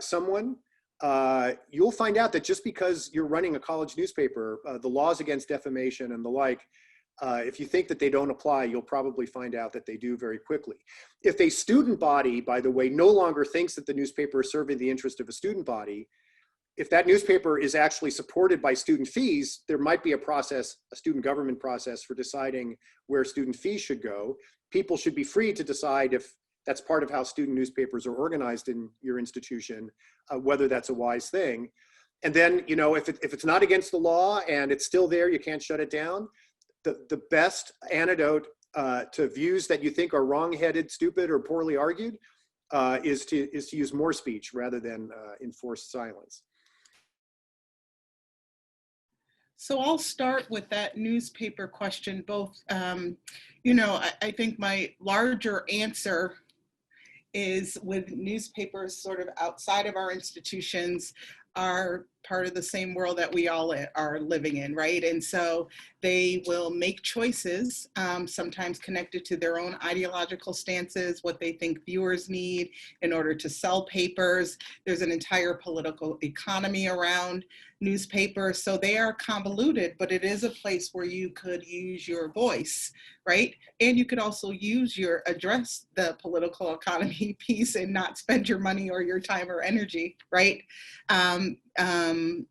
someone, you'll find out that just because you're running a college newspaper, the laws against defamation and the like, if you think that they don't apply, you'll probably find out that they do very quickly. If a student body, by the way, no longer thinks that the newspaper is serving the interest of a student body, if that newspaper is actually supported by student fees, there might be a process, a student government process for deciding where student fees should go. People should be free to decide if that's part of how student newspapers are organized in your institution, whether that's a wise thing. And then, you know, if it's not against the law and it's still there, you can't shut it down. The best antidote to views that you think are wrong-headed, stupid, or poorly argued is to use more speech rather than enforced silence. So I'll start with that newspaper question. Both, you know, I think my larger answer is with newspapers sort of outside of our institutions are part of the same world that we all are living in, right? And so they will make choices, sometimes connected to their own ideological stances, what they think viewers need in order to sell papers. There's an entire political economy around newspapers. So they are convoluted, but it is a place where you could use your voice, right? And you could also address the political economy piece and not spend your money or your time or energy, right?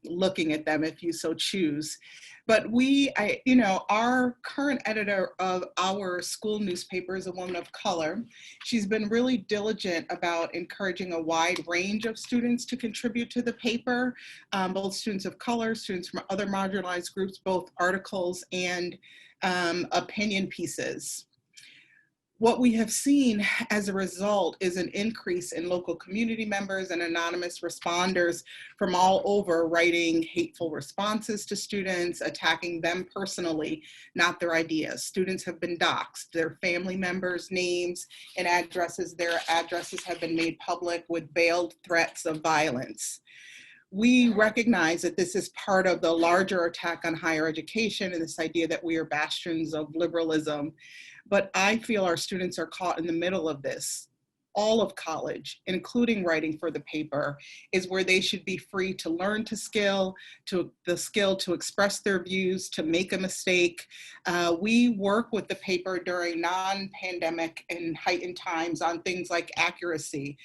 Looking at them if you so choose. But you know, our current editor of our school newspaper is a woman of color. She's been really diligent about encouraging a wide range of students to contribute to the paper, both students of color, students from other marginalized groups, both articles and opinion pieces. What we have seen as a result is an increase in local community members and anonymous responders from all over writing hateful responses to students, attacking them personally, not their ideas. Students have been doxxed, their family members' names and addresses, their addresses have been made public with veiled threats of violence. we recognize that this is part of the larger attack on higher education and this idea that we are bastions of liberalism. But I feel our students are caught in the middle of this. All of college, including writing for the paper, is where they should be free to learn to the skill to express their views, to make a mistake. We work with the paper during non-pandemic and heightened times on things like accuracy,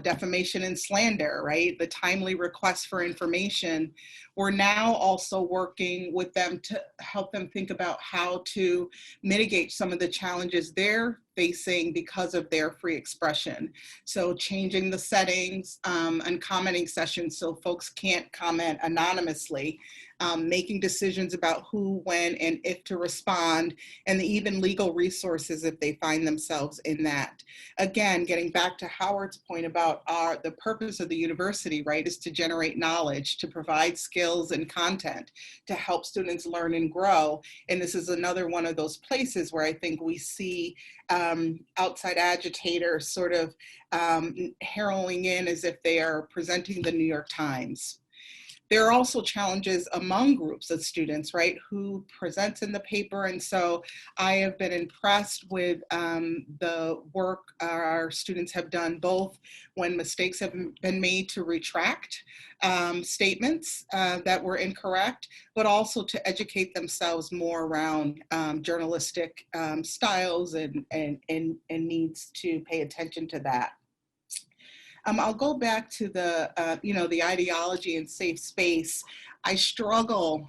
defamation and slander, right? The timely request for information. We're now also working with them to help them think about how to mitigate some of the challenges they're facing because of their free expression. So changing the settings and commenting sessions so folks can't comment anonymously, making decisions about who, when, and if to respond, and even legal resources if they find themselves in that. Again, getting back to Howard's point about the purpose of the university, right, is to generate knowledge, to provide skills and content, to help students learn and grow. And this is another one of those places where I think we see outside agitators sort of harrowing in as if they are presenting the New York Times. There are also challenges among groups of students, right, who presents in the paper. And so I have been impressed with the work our students have done, both when mistakes have been made to retract statements that were incorrect, but also to educate themselves more around journalistic styles and needs to pay attention to that. I'll go back to the, the ideology and safe space. I struggle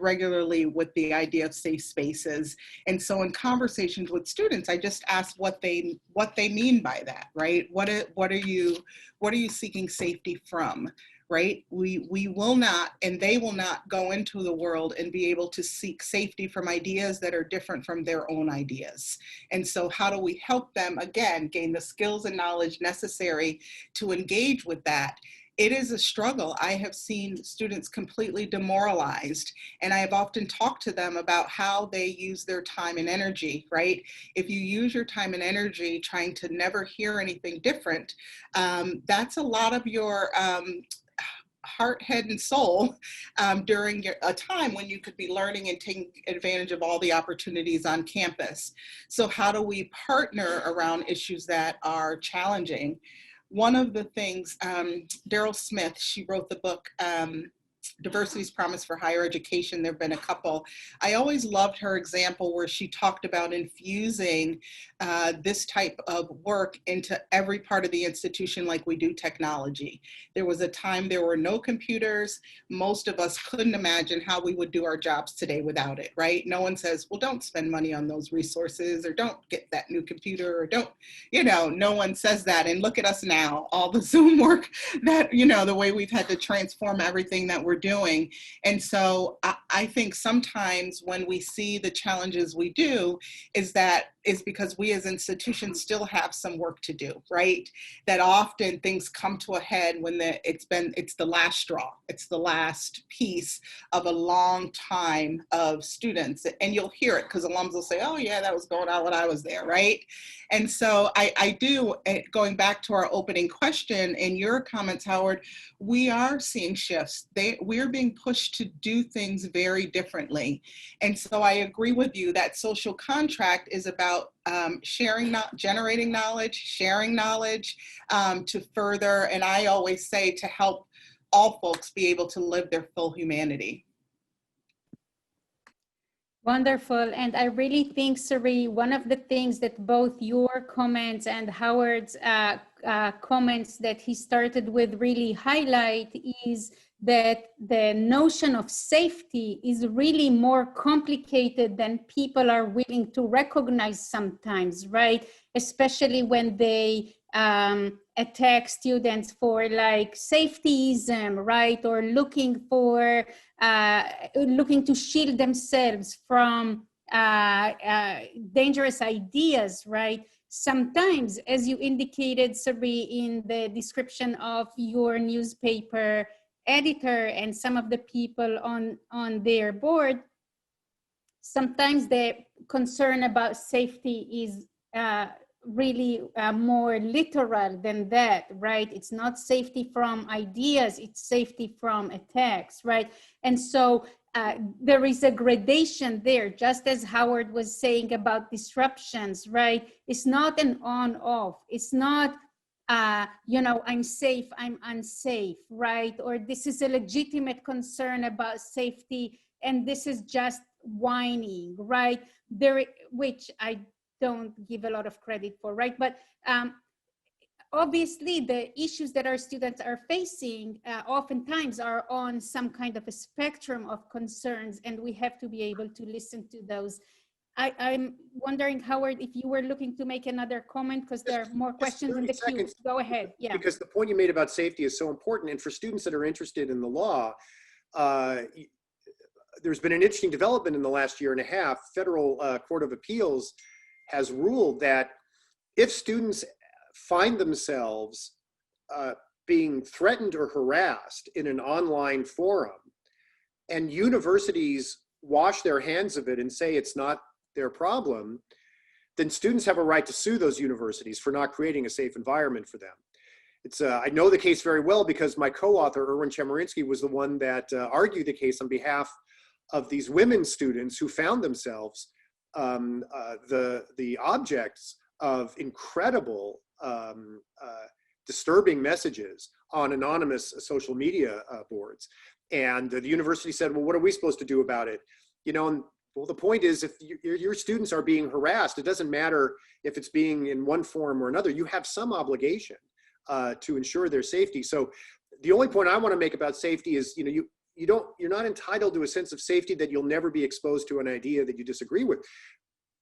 regularly with the idea of safe spaces. And so in conversations with students, I just ask what they mean by that, right? What are you seeking safety from? Right? We will not, and they will not go into the world and be able to seek safety from ideas that are different from their own ideas. And so how do we help them, again, gain the skills and knowledge necessary to engage with that? It is a struggle. I have seen students completely demoralized, and I have often talked to them about how they use their time and energy, right? If you use your time and energy trying to never hear anything different, that's a lot of your heart, head, and soul during a time when you could be learning and taking advantage of all the opportunities on campus. So how do we partner around issues that are challenging? One of the things, Daryl Smith, she wrote the book, Diversity's Promise for Higher Education. There have been a couple. I always loved her example where she talked about infusing this type of work into every part of the institution like we do technology. There was a time there were no computers. Most of us couldn't imagine how we would do our jobs today without it, right? No one says, well, don't spend money on those resources, or don't get that new computer, or don't, no one says that. And look at us now, all the Zoom work that, the way we've had to transform everything that we're doing. And so I think sometimes when we see the challenges we do is because we as institutions still have some work to do, right? That often things come to a head when it's the last straw. It's the last piece of a long time of students. And you'll hear it because alums will say, oh yeah, that was going on when I was there, right? And so I do, going back to our opening question and your comments, Howard, we are seeing shifts. We're being pushed to do things very differently. And so I agree with you that social contract is about generating knowledge, sharing knowledge to further, and I always say to help all folks be able to live their full humanity. Wonderful. And I really think, Cerri, one of the things that both your comments and Howard's comments that he started with really highlight is that the notion of safety is really more complicated than people are willing to recognize sometimes, right? Especially when they attack students for like safetyism, right? Or looking to shield themselves from dangerous ideas, right? Sometimes, as you indicated, Cerri, in the description of your newspaper editor and some of the people on their board, sometimes the concern about safety is really more literal than that, right? It's not safety from ideas, it's safety from attacks, right? And so there is a gradation there, just as Howard was saying about disruptions, right? It's not an on-off. It's not, I'm safe, I'm unsafe, right? Or this is a legitimate concern about safety, and this is just whining, right? Which I don't give a lot of credit for, right? But obviously the issues that our students are facing oftentimes are on some kind of a spectrum of concerns, and we have to be able to listen to those. I'm wondering, Howard, if you were looking to make another comment, because there are more questions in the queue. Go ahead. Yeah. Because the point you made about safety is so important. And for students that are interested in the law, there's been an interesting development in the last year and a half. Federal Court of Appeals has ruled that if students find themselves being threatened or harassed in an online forum, and universities wash their hands of it and say it's not their problem, then students have a right to sue those universities for not creating a safe environment for them. I know the case very well because my co-author, Irwin Chemerinsky, was the one that argued the case on behalf of these women students who found themselves the objects of incredible disturbing messages on anonymous social media boards. And the university said, well, what are we supposed to do about it? And well, the point is, if your students are being harassed, it doesn't matter if it's being in one form or another, you have some obligation to ensure their safety. So the only point I want to make about safety is, you're not entitled to a sense of safety that you'll never be exposed to an idea that you disagree with,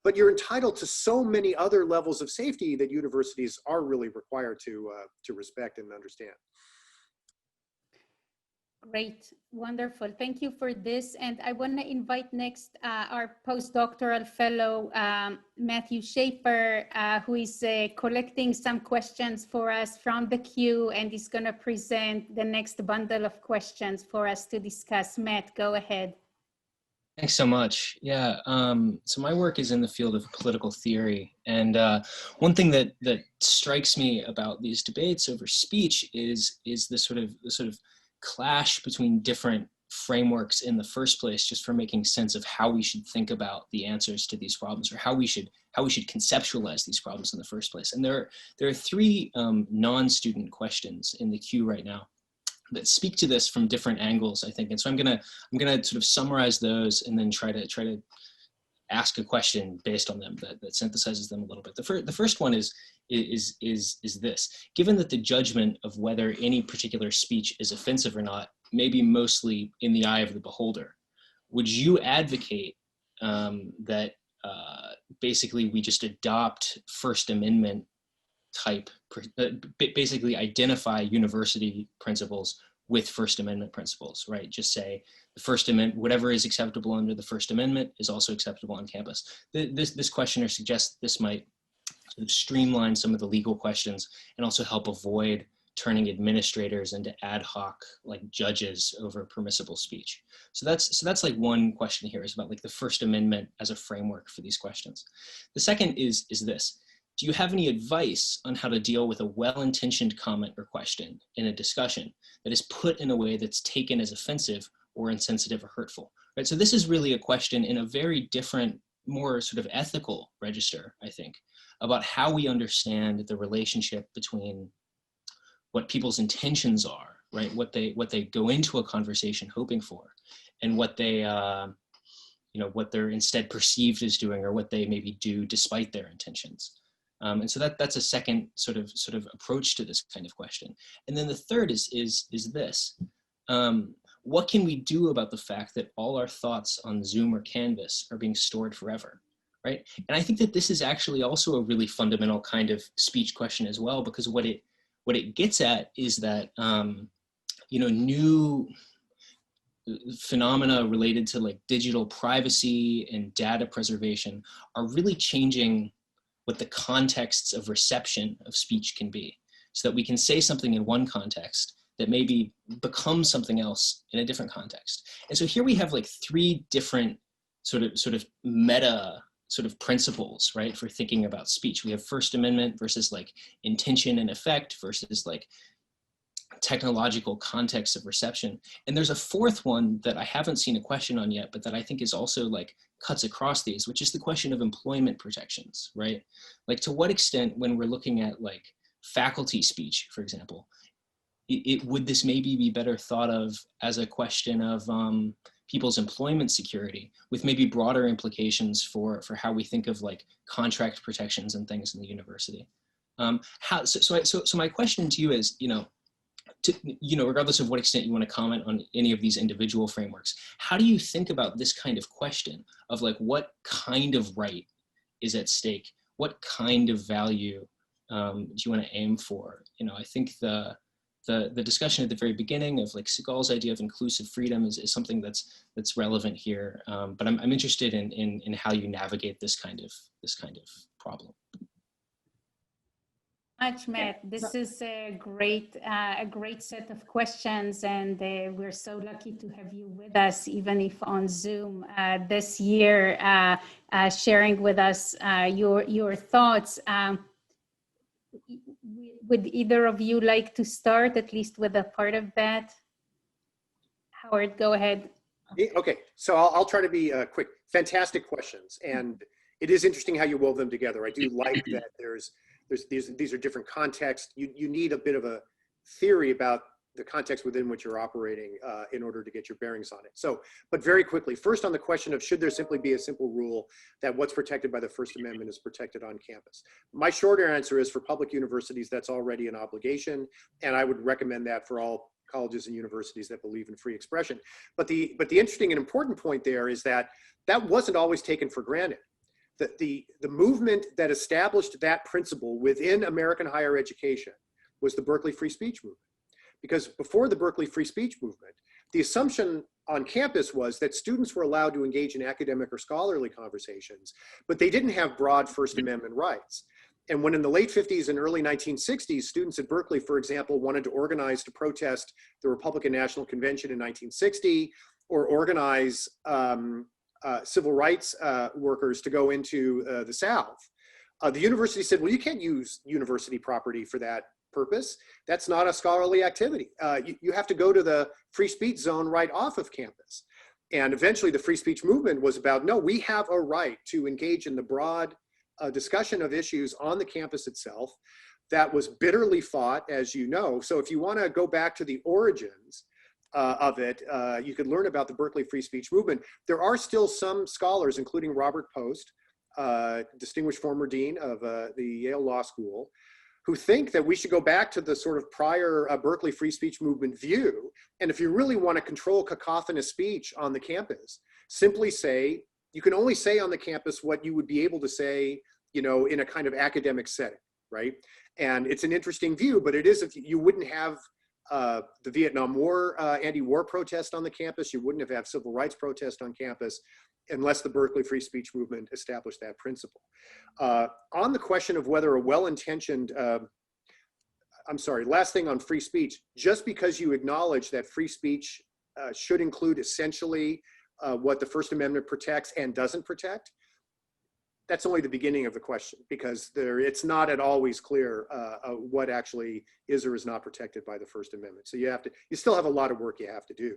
but you're entitled to so many other levels of safety that universities are really required to respect and understand. Great, wonderful. Thank you for this. And I want to invite next our postdoctoral fellow, Matthew Schaefer, who is collecting some questions for us from the queue and is going to present the next bundle of questions for us to discuss. Matt, go ahead. Thanks so much. Yeah, so my work is in the field of political theory. And one thing that strikes me about these debates over speech is the sort of clash between different frameworks in the first place, just for making sense of how we should think about the answers to these problems, or how we should conceptualize these problems in the first place. And there are three non-student questions in the queue right now that speak to this from different angles, I think. And so I'm gonna sort of summarize those and then try to ask a question based on them that synthesizes them a little bit. The first one is this: given that the judgment of whether any particular speech is offensive or not may be mostly in the eye of the beholder, would you advocate that basically we just adopt First Amendment type, basically identify university principles with First Amendment principles, right? Just say the First Amendment, whatever is acceptable under the First Amendment is also acceptable on campus. This questioner suggests this might sort of streamline some of the legal questions and also help avoid turning administrators into ad hoc like judges over permissible speech. So that's like one question here, is about like the First Amendment as a framework for these questions. The second is this: do you have any advice on how to deal with a well-intentioned comment or question in a discussion that is put in a way that's taken as offensive or insensitive or hurtful? Right. So this is really a question in a very different, more sort of ethical register, I think, about how we understand the relationship between what people's intentions are, right? What they go into a conversation hoping for, and what they, what they're instead perceived as doing, or what they maybe do despite their intentions. And so that's a second sort of approach to this kind of question. And then the third is this: what can we do about the fact that all our thoughts on Zoom or Canvas are being stored forever, right? And I think that this is actually also a really fundamental kind of speech question as well, because what it gets at is that new phenomena related to like digital privacy and data preservation are really changing what the contexts of reception of speech can be, so that we can say something in one context that maybe becomes something else in a different context. And so here we have like three different sort of meta sort of principles, right, for thinking about speech. We have First Amendment versus like intention and effect versus like technological context of reception. And there's a fourth one that I haven't seen a question on yet, but that I think is also like cuts across these, which is the question of employment protections, right? Like to what extent, when we're looking at like faculty speech, for example, would this maybe be better thought of as a question of people's employment security, with maybe broader implications for how we think of like contract protections and things in the university? So my question to you is, regardless of what extent you want to comment on any of these individual frameworks, how do you think about this kind of question of like, what kind of right is at stake? What kind of value do you want to aim for? I think the discussion at the very beginning of like Segal's idea of inclusive freedom is something that's relevant here. But I'm interested in how you navigate this kind of problem. Much, Matt. This is a great set of questions, and we're so lucky to have you with us, even if on Zoom this year, sharing with us your thoughts. Would either of you like to start, at least with a part of that? Howard, go ahead. Okay, so I'll try to be quick. Fantastic questions, and it is interesting how you wove them together. I do like that these are different contexts. You need a bit of a theory about the context within which you're operating in order to get your bearings on it. So, but very quickly, first on the question of should there simply be a simple rule that what's protected by the First Amendment is protected on campus? My shorter answer is for public universities, that's already an obligation, and I would recommend that for all colleges and universities that believe in free expression. But the interesting and important point there is that wasn't always taken for granted. The movement that established that principle within American higher education was the Berkeley free speech movement. Because before the Berkeley free speech movement, the assumption on campus was that students were allowed to engage in academic or scholarly conversations, but they didn't have broad First Amendment rights. And when in the late 50s and early 1960s, students at Berkeley, for example, wanted to organize to protest the Republican National Convention in 1960, or organize civil rights workers to go into the South, the university said, well, you can't use university property for that purpose. That's not a scholarly activity. You have to go to the free speech zone right off of campus. And eventually the free speech movement was about, no, we have a right to engage in the broad discussion of issues on the campus itself. That was bitterly fought, as you know. So if you want to go back to the origins of it, you could learn about the Berkeley free speech movement. There are still some scholars, including Robert Post, distinguished former dean of the Yale Law School, who think that we should go back to the sort of prior Berkeley free speech movement view. And if you really want to control cacophonous speech on the campus, simply say, you can only say on the campus what you would be able to say, in a kind of academic setting, right? And it's an interesting view, but it is, if you wouldn't have the Vietnam War anti-war protest on the campus, you wouldn't have had civil rights protest on campus unless the Berkeley free speech movement established that principle. On the question of whether a well-intentioned, last thing on free speech, just because you acknowledge that free speech should include essentially what the First Amendment protects and doesn't protect, that's only the beginning of the question, because it's not at always clear what actually is or is not protected by the First Amendment. So you still have a lot of work you have to do.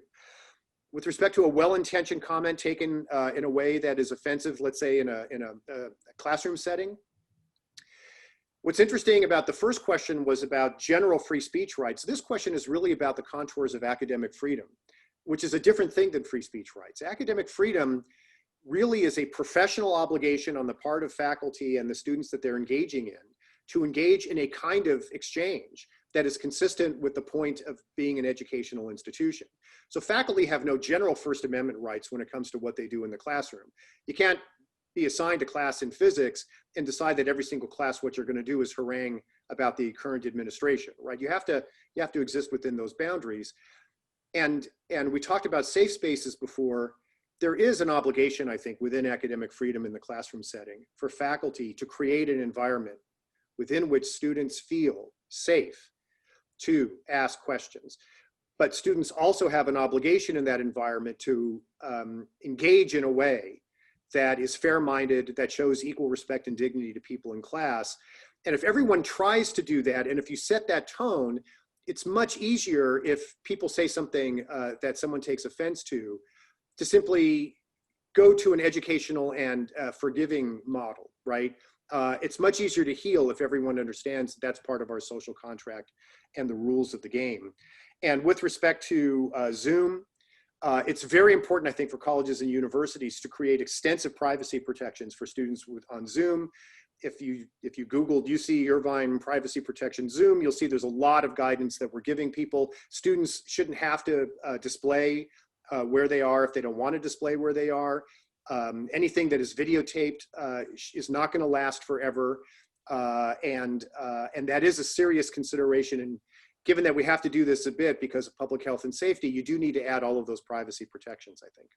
With respect to a well-intentioned comment taken in a way that is offensive, let's say in a classroom setting, what's interesting about the first question was about general free speech rights. This question is really about the contours of academic freedom, which is a different thing than free speech rights. Academic freedom really is a professional obligation on the part of faculty and the students that they're engaging in to engage in a kind of exchange that is consistent with the point of being an educational institution. So faculty have no general First Amendment rights when it comes to what they do in the classroom. You can't be assigned a class in physics and decide that every single class what you're going to do is harangue about the current administration, right? You have to exist within those boundaries. And we talked about safe spaces before. There is an obligation, I think, within academic freedom in the classroom setting for faculty to create an environment within which students feel safe to ask questions. But students also have an obligation in that environment to engage in a way that is fair-minded, that shows equal respect and dignity to people in class. And if everyone tries to do that, and if you set that tone, it's much easier if people say something that someone takes offense to simply go to an educational and forgiving model, right? It's much easier to heal if everyone understands that's part of our social contract and the rules of the game. And with respect to Zoom, it's very important, I think, for colleges and universities to create extensive privacy protections for students on Zoom. If you Googled UC Irvine privacy protection Zoom, you'll see there's a lot of guidance that we're giving people. Students shouldn't have to display where they are if they don't want to display where they are. Anything that is videotaped is not going to last forever, and that is a serious consideration. And given that we have to do this a bit because of public health and safety, you do need to add all of those privacy protections, I think.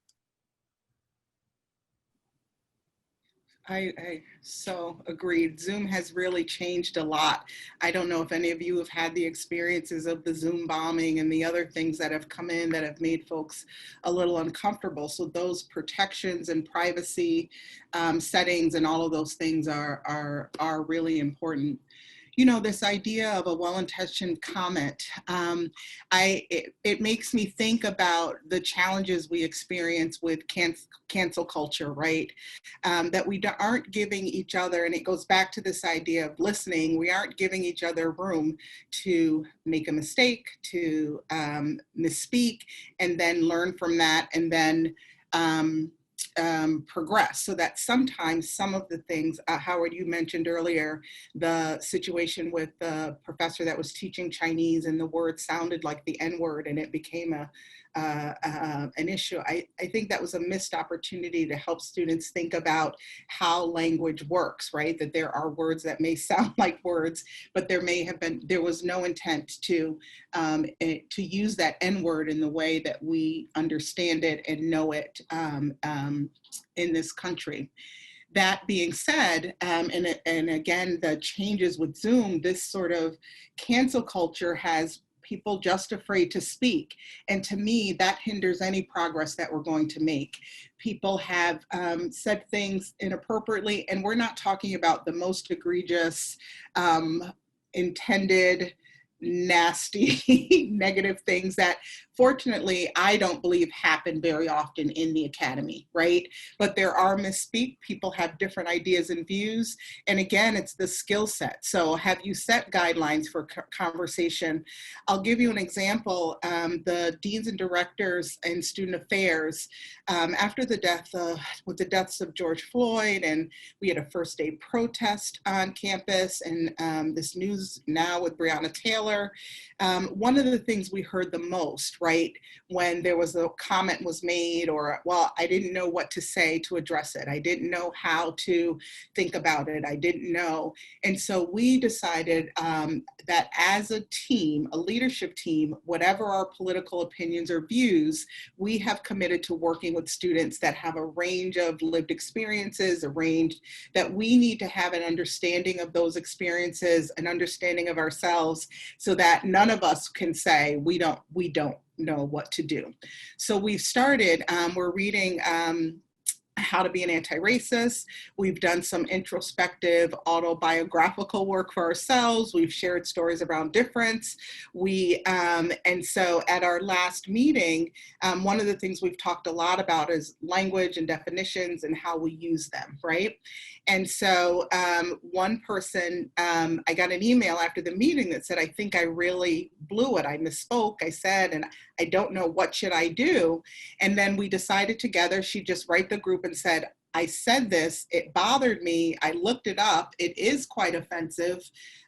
I so agreed. Zoom has really changed a lot. I don't know if any of you have had the experiences of the Zoom bombing and the other things that have come in that have made folks a little uncomfortable. So those protections and privacy settings and all of those things are really important. You know, this idea of a well-intentioned comment, it makes me think about the challenges we experience with cancel culture, right? That we aren't giving each other, and it goes back to this idea of listening, we aren't giving each other room to make a mistake, to misspeak, and then learn from that, and then progress. So that sometimes some of the things, Howard, you mentioned earlier, the situation with the professor that was teaching Chinese and the word sounded like the N-word and it became an issue. I think that was a missed opportunity to help students think about how language works, right? That there are words that may sound like words, but there was no intent to use that N-word in the way that we understand it and know it in this country. That being said, and again, the changes with Zoom, this sort of cancel culture has people just afraid to speak. And to me, that hinders any progress that we're going to make. People have said things inappropriately, and we're not talking about the most egregious, intended, nasty, negative things that fortunately I don't believe happen very often in the academy, right? But there are misspeak, people have different ideas and views. And again, it's the skill set. So have you set guidelines for conversation? I'll give you an example. The deans and directors and student affairs, after the deaths of George Floyd, and we had a first day protest on campus, and this news now with Breonna Taylor, one of the things we heard the most, right, when there was a comment was made, or, well, I didn't know what to say to address it. I didn't know how to think about it. I didn't know. And so we decided that as a team, a leadership team, whatever our political opinions or views, we have committed to working with students that have a range of lived experiences, a range that we need to have an understanding of those experiences, an understanding of ourselves, so that none of us can say we don't know what to do. So we've started, we're reading How to Be an Anti-Racist. We've done some introspective autobiographical work for ourselves. We've shared stories around difference. And so at our last meeting, one of the things we've talked a lot about is language and definitions and how we use them, right? And so one person, I got an email after the meeting that said, I think I really blew it. I misspoke, I said, and I don't know, what should I do? And then we decided together, she'd just write the group and said, I said this, it bothered me, I looked it up, it is quite offensive.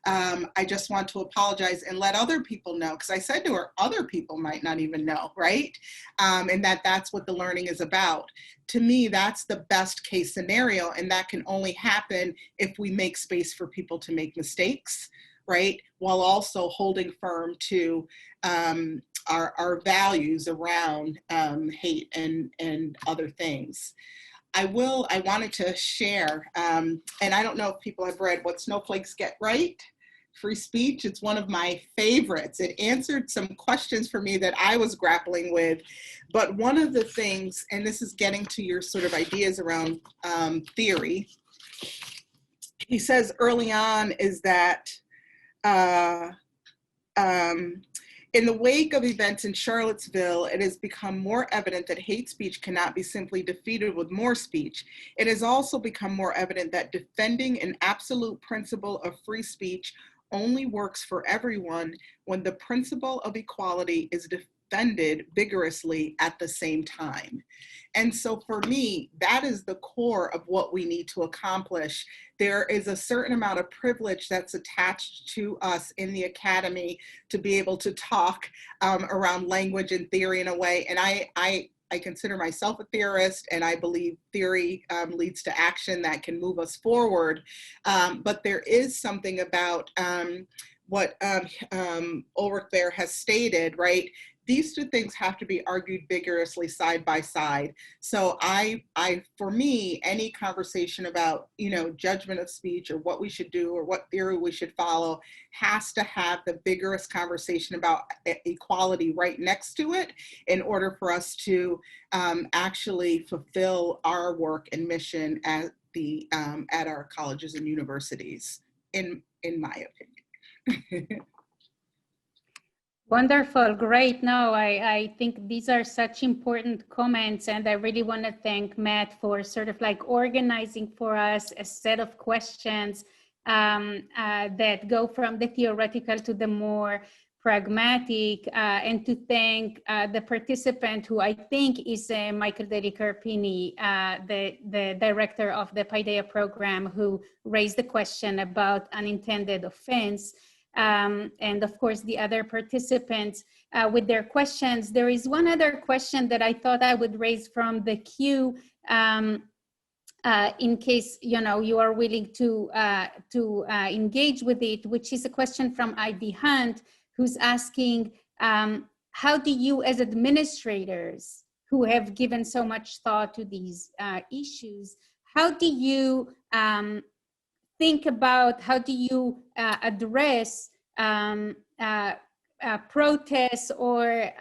I just want to apologize and let other people know, because I said to her, other people might not even know, right? And that's what the learning is about. To me, that's the best case scenario, and that can only happen if we make space for people to make mistakes, right? While also holding firm to our values around hate and other things. I wanted to share, and I don't know if people have read What Snowflakes Get Right free speech. It's one of my favorites. It answered some questions for me that I was grappling with. But one of the things, and this is getting to your sort of ideas around theory, he says early on is that in the wake of events in Charlottesville, it has become more evident that hate speech cannot be simply defeated with more speech. It has also become more evident that defending an absolute principle of free speech only works for everyone when the principle of equality is defended vigorously at the same time. And so for me, that is the core of what we need to accomplish. There is a certain amount of privilege that's attached to us in the academy to be able to talk around language and theory in a way. And I consider myself a theorist, and I believe theory leads to action that can move us forward. But there is something about what Ulrich there has stated, right? These two things have to be argued vigorously side by side. So for me, any conversation about, judgment of speech or what we should do or what theory we should follow has to have the vigorous conversation about equality right next to it in order for us to actually fulfill our work and mission at our colleges and universities, in my opinion. Wonderful, great. No, I think these are such important comments, and I really want to thank Matt for sort of like organizing for us a set of questions that go from the theoretical to the more pragmatic, and to thank the participant who I think is Michael Delicarpini, the director of the Paideia program, who raised the question about unintended offense. And of course, the other participants with their questions. There is one other question that I thought I would raise from the queue in case you are willing to engage with it, which is a question from Ivy Hunt, who's asking, how do you as administrators who have given so much thought to these issues, how do you think about, how do you address protests or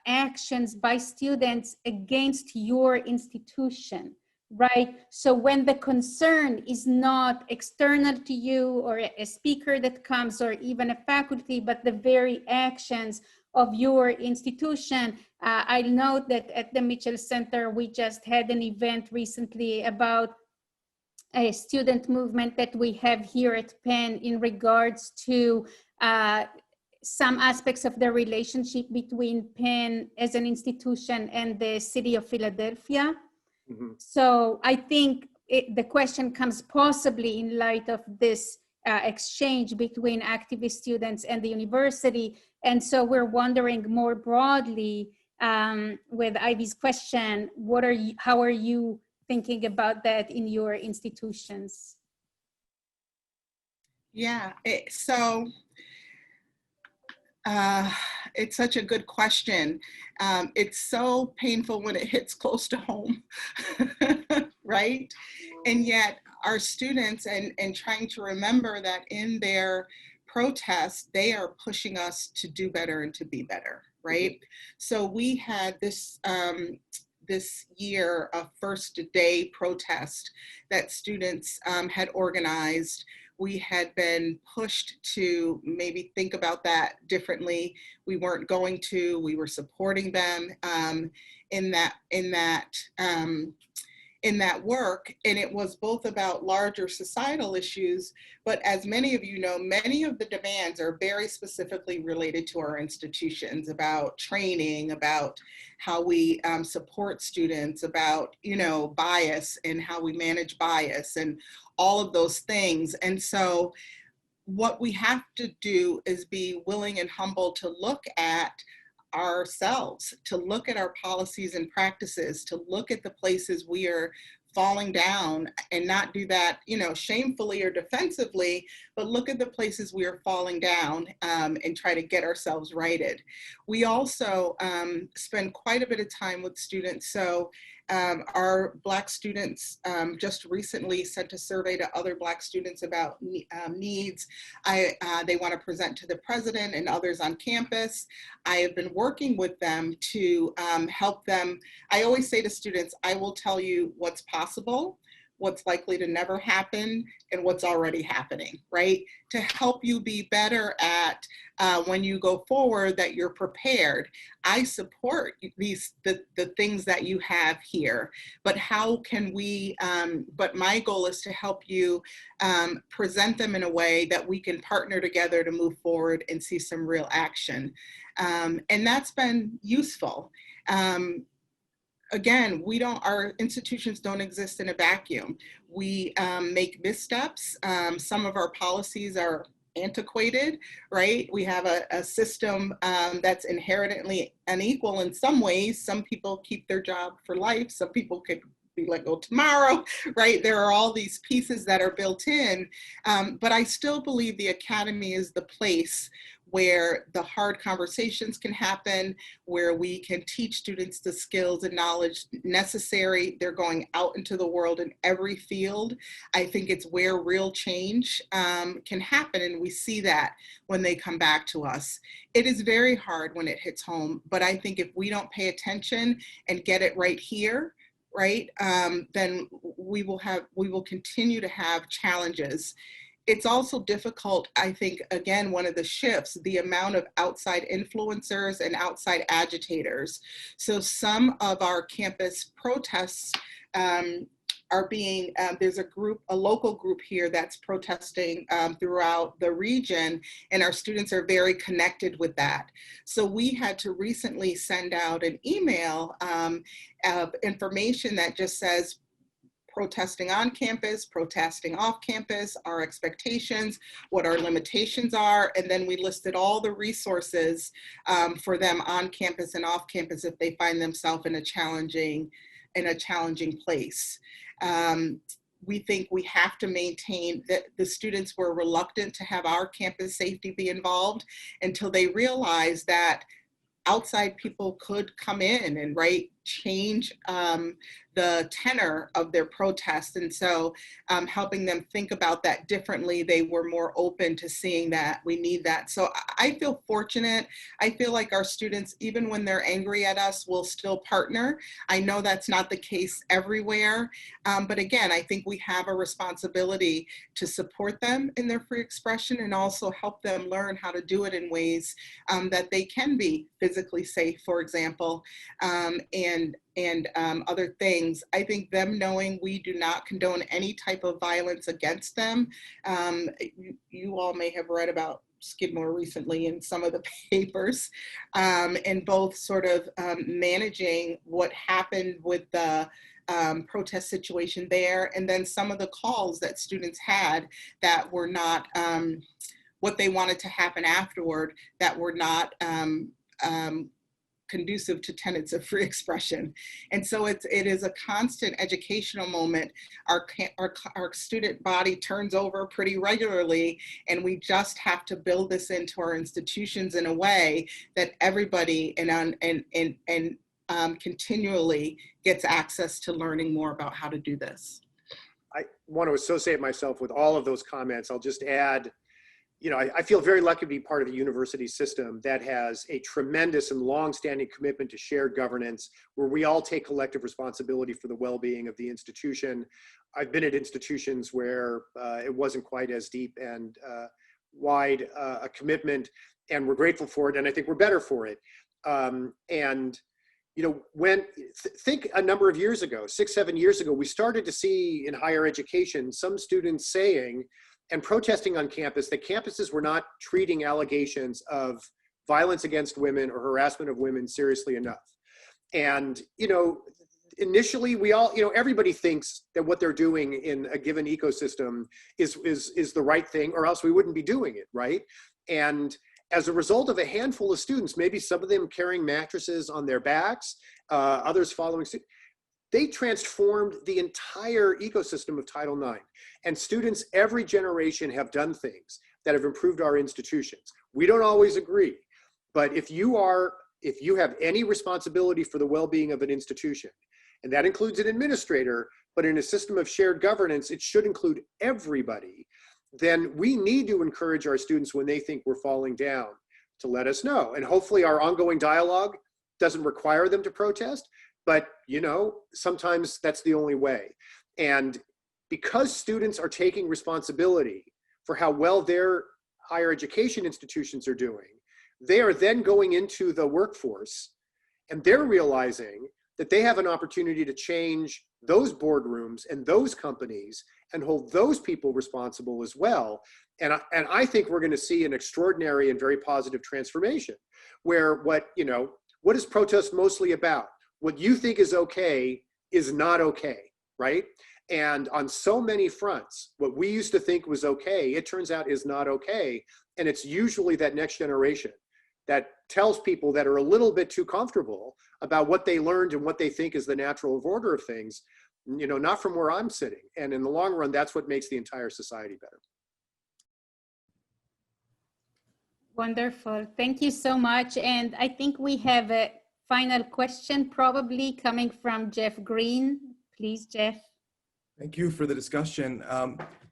actions by students against your institution, right? So when the concern is not external to you or a speaker that comes or even a faculty, but the very actions of your institution. I'll note that at the Mitchell Center, we just had an event recently about a student movement that we have here at Penn in regards to some aspects of the relationship between Penn as an institution and the city of Philadelphia. Mm-hmm. So I think the question comes possibly in light of this exchange between activist students and the university. And so we're wondering more broadly with Ivy's question, how are you thinking about that in your institutions? Yeah, it's such a good question. It's so painful when it hits close to home, right? And yet our students, and trying to remember that in their protests, they are pushing us to do better and to be better, right? So we had this year a first day protest that students had organized. We had been pushed to maybe think about that differently. We weren't going to, we were supporting them in that work. And it was both about larger societal issues, but as many of you know, many of the demands are very specifically related to our institutions, about training, about how we support students, about, bias and how we manage bias and all of those things. And so what we have to do is be willing and humble to look at ourselves, to look at our policies and practices, to look at the places we are falling down, and not do that, shamefully or defensively, but look at the places we are falling down and try to get ourselves righted. We also spend quite a bit of time with students. So our Black students just recently sent a survey to other Black students about needs. They want to present to the president and others on campus. I have been working with them to help them. I always say to students, I will tell you what's possible, what's likely to never happen, and what's already happening, right? To help you be better at when you go forward, that you're prepared. I support the things that you have here, but how can we, but my goal is to help you present them in a way that we can partner together to move forward and see some real action. And that's been useful. Again, our institutions don't exist in a vacuum. We make missteps. Some of our policies are antiquated, right? We have a system that's inherently unequal in some ways. Some people keep their job for life. Some people could be let go tomorrow, right? There are all these pieces that are built in, but I still believe the academy is the place where the hard conversations can happen, where we can teach students the skills and knowledge necessary. They're going out into the world in every field. I think it's where real change can happen, and we see that when they come back to us. It is very hard when it hits home, but I think if we don't pay attention and get it right here, right, then we will continue to have challenges. It's also difficult, I think, again, one of the shifts, the amount of outside influencers and outside agitators. So some of our campus protests are being, there's a local group here that's protesting throughout the region, and our students are very connected with that. So we had to recently send out an email of information that just says, protesting on campus, protesting off campus, our expectations, what our limitations are, and then we listed all the resources for them on campus and off campus if they find themselves in a challenging place. We think we have to maintain that the students were reluctant to have our campus safety be involved until they realized that outside people could come in and change the tenor of their protest. And so helping them think about that differently, they were more open to seeing that we need that. So I feel fortunate. I feel like our students, even when they're angry at us, will still partner. I know that's not the case everywhere. But again, I think we have a responsibility to support them in their free expression and also help them learn how to do it in ways that they can be physically safe, for example, and other things. I think them knowing we do not condone any type of violence against them. You all may have read about Skidmore recently in some of the papers, and both sort of managing what happened with the protest situation there, and then some of the calls that students had that were not what they wanted to happen afterward, that were not conducive to tenets of free expression. And so it is a constant educational moment. Our student body turns over pretty regularly, and we just have to build this into our institutions in a way that everybody continually gets access to learning more about how to do this. I want to associate myself with all of those comments. I'll just add, I feel very lucky to be part of a university system that has a tremendous and long-standing commitment to shared governance, where we all take collective responsibility for the well-being of the institution. I've been at institutions where it wasn't quite as deep and wide a commitment, and we're grateful for it, and I think we're better for it. Think a number of years ago, 6-7 years ago, we started to see in higher education some students saying and protesting on campus that campuses were not treating allegations of violence against women or harassment of women seriously enough. And, initially we all, everybody thinks that what they're doing in a given ecosystem is the right thing, or else we wouldn't be doing it, right? And as a result of a handful of students, maybe some of them carrying mattresses on their backs, others following suit, they transformed the entire ecosystem of Title IX. And students every generation have done things that have improved our institutions. We don't always agree, but if you have any responsibility for the well-being of an institution, and that includes an administrator, but in a system of shared governance, it should include everybody, then we need to encourage our students when they think we're falling down to let us know. And hopefully our ongoing dialogue doesn't require them to protest, but sometimes that's the only way. And because students are taking responsibility for how well their higher education institutions are doing, they are then going into the workforce and they're realizing that they have an opportunity to change those boardrooms and those companies and hold those people responsible as well. And I think we're going to see an extraordinary and very positive transformation where what is protest mostly about? What you think is okay is not okay, right? And on so many fronts, what we used to think was okay, it turns out is not okay. And it's usually that next generation that tells people that are a little bit too comfortable about what they learned and what they think is the natural order of things, not from where I'm sitting. And in the long run, that's what makes the entire society better. Wonderful. Thank you so much. And I think we have a final question probably coming from Jeff Green. Please, Jeff. Thank you for the discussion.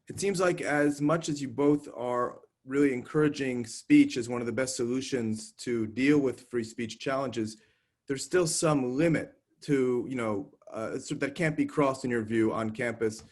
It seems like as much as you both are really encouraging speech as one of the best solutions to deal with free speech challenges, there's still some limit to, that can't be crossed in your view on campus.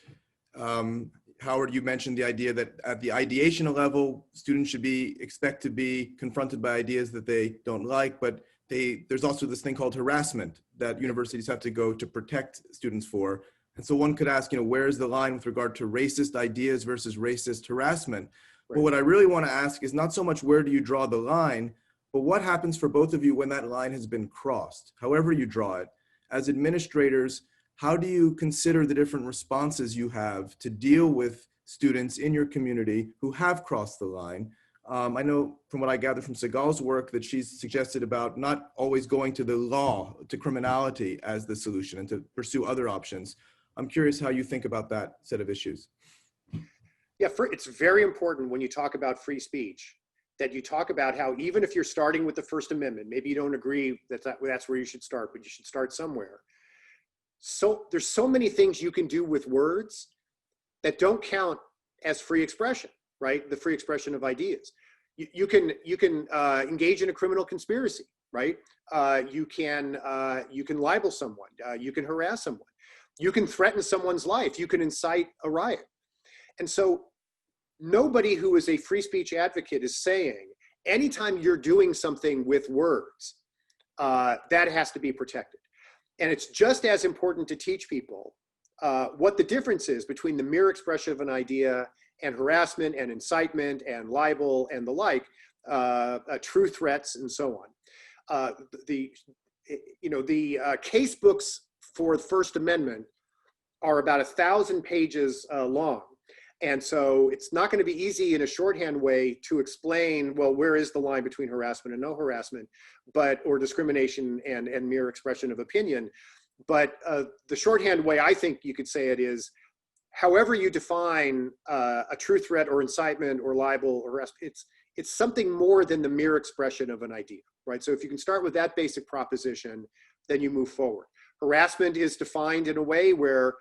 Howard, you mentioned the idea that at the ideational level, students should expect to be confronted by ideas that they don't like, but there's also this thing called harassment that universities have to go to protect students for. And so one could ask, where's the line with regard to racist ideas versus racist harassment? Right. But what I really want to ask is not so much where do you draw the line, but what happens for both of you when that line has been crossed, however you draw it. As administrators, how do you consider the different responses you have to deal with students in your community who have crossed the line? I know from what I gather from Sigal's work that she's suggested about not always going to the law, to criminality as the solution and to pursue other options. I'm curious how you think about that set of issues. Yeah, it's very important when you talk about free speech that you talk about how even if you're starting with the First Amendment, maybe you don't agree that that's where you should start, but you should start somewhere. So there's so many things you can do with words that don't count as free expression, right? The free expression of ideas. You can engage in a criminal conspiracy, right? You can libel someone. You can harass someone. You can threaten someone's life. You can incite a riot. And so nobody who is a free speech advocate is saying anytime you're doing something with words, that has to be protected. And it's just as important to teach people what the difference is between the mere expression of an idea and harassment and incitement and libel and the like, true threats and so on. The case books for the First Amendment are about 1,000 pages long. And so it's not going to be easy in a shorthand way to explain, well, where is the line between harassment and no harassment, or discrimination and mere expression of opinion. But the shorthand way I think you could say it is, however you define a true threat or incitement or libel or harassment, it's something more than the mere expression of an idea, right? So if you can start with that basic proposition, then you move forward. Harassment is defined in a way where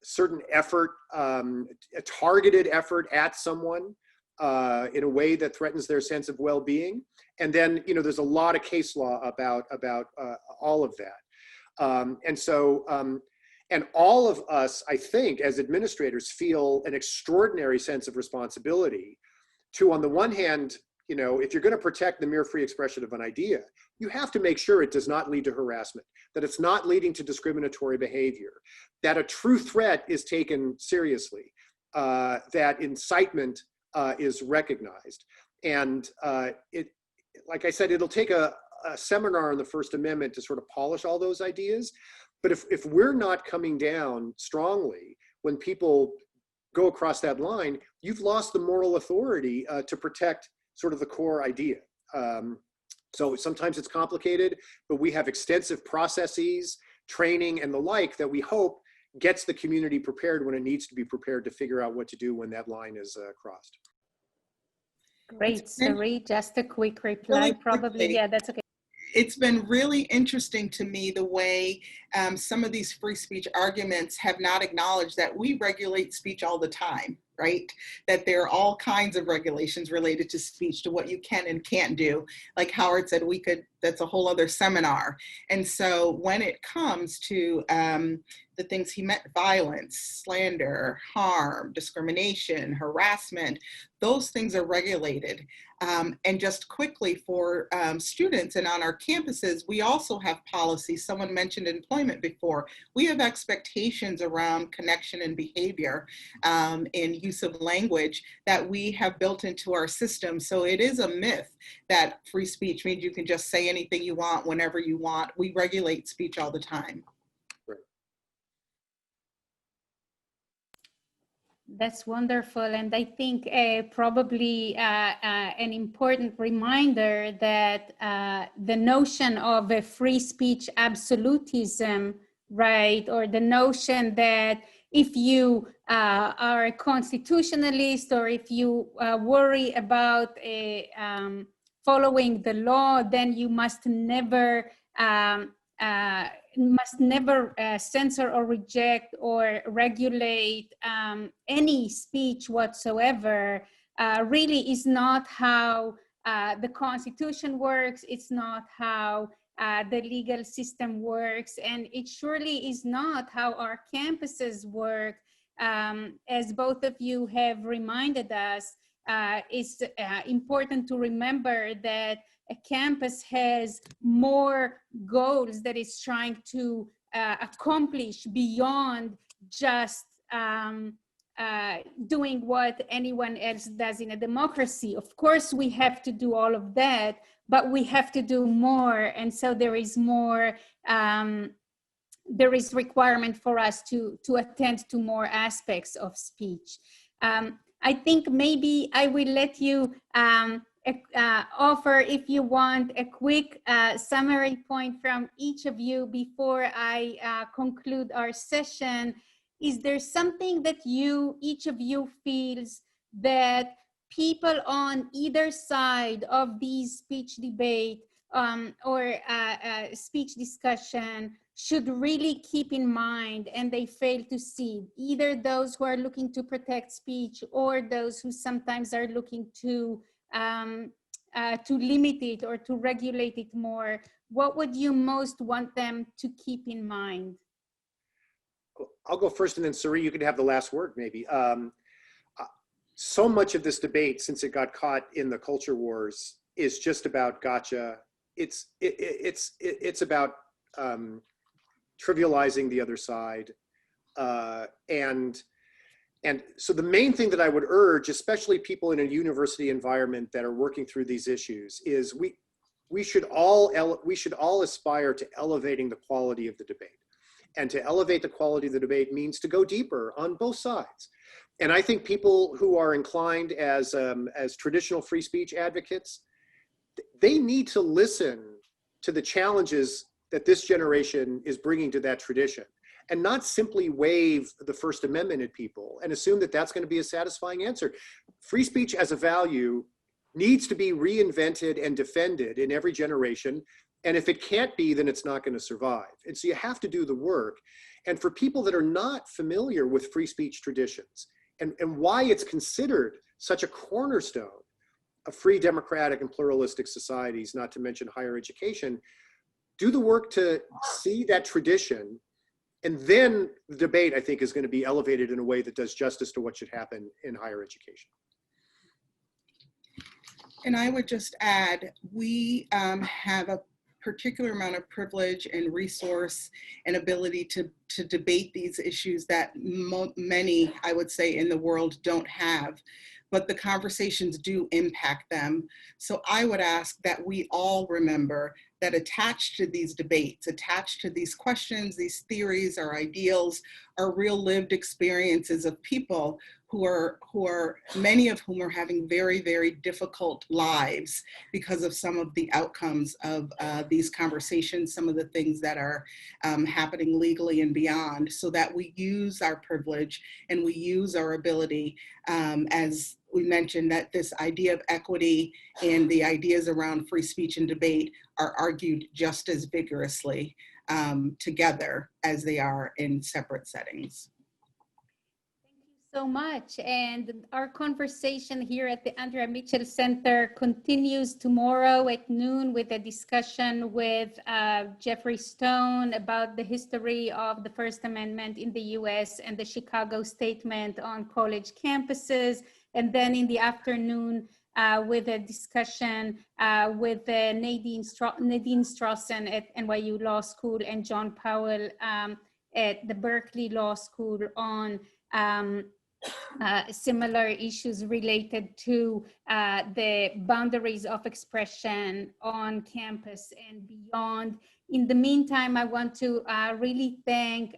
certain effort, a targeted effort at someone in a way that threatens their sense of well-being. And then, there's a lot of case law about all of that. And all of us, I think, as administrators feel an extraordinary sense of responsibility to, on the one hand, if you're going to protect the mere free expression of an idea, you have to make sure it does not lead to harassment, that it's not leading to discriminatory behavior, that a true threat is taken seriously, that incitement is recognized. And like I said, it'll take a seminar on the First Amendment to sort of polish all those ideas. But if we're not coming down strongly when people go across that line, you've lost the moral authority to protect sort of the core idea. So sometimes it's complicated, but we have extensive processes, training, and the like that we hope gets the community prepared when it needs to be prepared to figure out what to do when that line is crossed. Great, Cerri. Just a quick reply, Really probably. quickly. Yeah, that's okay. it's been really interesting to me the way some of these free speech arguments have not acknowledged that we regulate speech all the time, right? That there are all kinds of regulations related to speech, to what you can and can't do. Like Howard said, that's a whole other seminar. And so when it comes to the things he meant, violence, slander, harm, discrimination, harassment, those things are regulated. And just quickly for students and on our campuses, we also have policies. Someone mentioned employment before. We have expectations around connection and behavior in use of language that we have built into our system. So it is a myth that free speech means you can just say anything you want whenever you want. We regulate speech all the time. That's wonderful. And I think probably an important reminder that the notion of a free speech absolutism, right, or the notion that if you are a constitutionalist or if you worry about following the law, then you must never censor or reject or regulate any speech whatsoever, really is not how the Constitution works. It's not how the legal system works, and it surely is not how our campuses work. As both of you have reminded us, it's important to remember that a campus has more goals that it's trying to accomplish beyond just doing what anyone else does in a democracy. Of course, we have to do all of that, but we have to do more. And so there is more, there is requirement for us to attend to more aspects of speech. I think maybe I will let you offer, if you want, a quick summary point from each of you before I conclude our session. Is there something that each of you feels that people on either side of these speech debate or speech discussion should really keep in mind and they fail to see, either those who are looking to protect speech or those who sometimes are looking to limit it or to regulate it more? What would you most want them to keep in mind? I'll go first, and then Cerri, you can have the last word maybe. So much of this debate, since it got caught in the culture wars, is just about gotcha. It's about trivializing the other side. And so the main thing that I would urge, especially people in a university environment that are working through these issues, is we should all aspire to elevating the quality of the debate. And to elevate the quality of the debate means to go deeper on both sides. And I think people who are inclined as traditional free speech advocates, they need to listen to the challenges that this generation is bringing to that tradition, and not simply wave the First Amendment at people and assume that that's going to be a satisfying answer. Free speech as a value needs to be reinvented and defended in every generation. And if it can't be, then it's not going to survive. And so you have to do the work. And for people that are not familiar with free speech traditions and why it's considered such a cornerstone of free, democratic, and pluralistic societies, not to mention higher education, do the work to see that tradition. And then the debate, I think, is going to be elevated in a way that does justice to what should happen in higher education. And I would just add, we have a particular amount of privilege and resource and ability to debate these issues that many, I would say, in the world don't have, but the conversations do impact them. So I would ask that we all remember that attached to these debates, attached to these questions, these theories, our ideals, are real lived experiences of people who are many of whom are having very, very difficult lives because of some of the outcomes of these conversations, some of the things that are happening legally and beyond, so that we use our privilege and we use our ability as we mentioned that this idea of equity and the ideas around free speech and debate are argued just as vigorously together as they are in separate settings. So much, and our conversation here at the Andrea Mitchell Center continues tomorrow at noon with a discussion with Jeffrey Stone about the history of the First Amendment in the US and the Chicago Statement on college campuses, and then in the afternoon with a discussion with Nadine Strawson at NYU Law School and John Powell at the Berkeley Law School on similar issues related to the boundaries of expression on campus and beyond. In the meantime, I want to really thank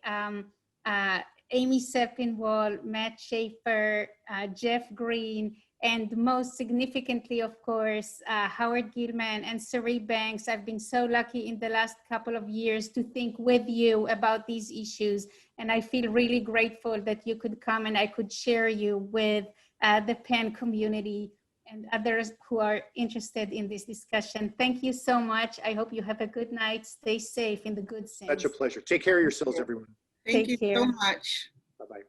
Amy Sepinwall, Matt Schaefer, Jeff Green, and most significantly, of course, Howard Gillman and Cerri Banks. I've been so lucky in the last couple of years to think with you about these issues. And I feel really grateful that you could come and I could share you with the Penn community and others who are interested in this discussion. Thank you so much. I hope you have a good night. Stay safe in the good sense. Such a pleasure. Take care of yourselves, everyone. Thank Take you care. so much. Bye-bye.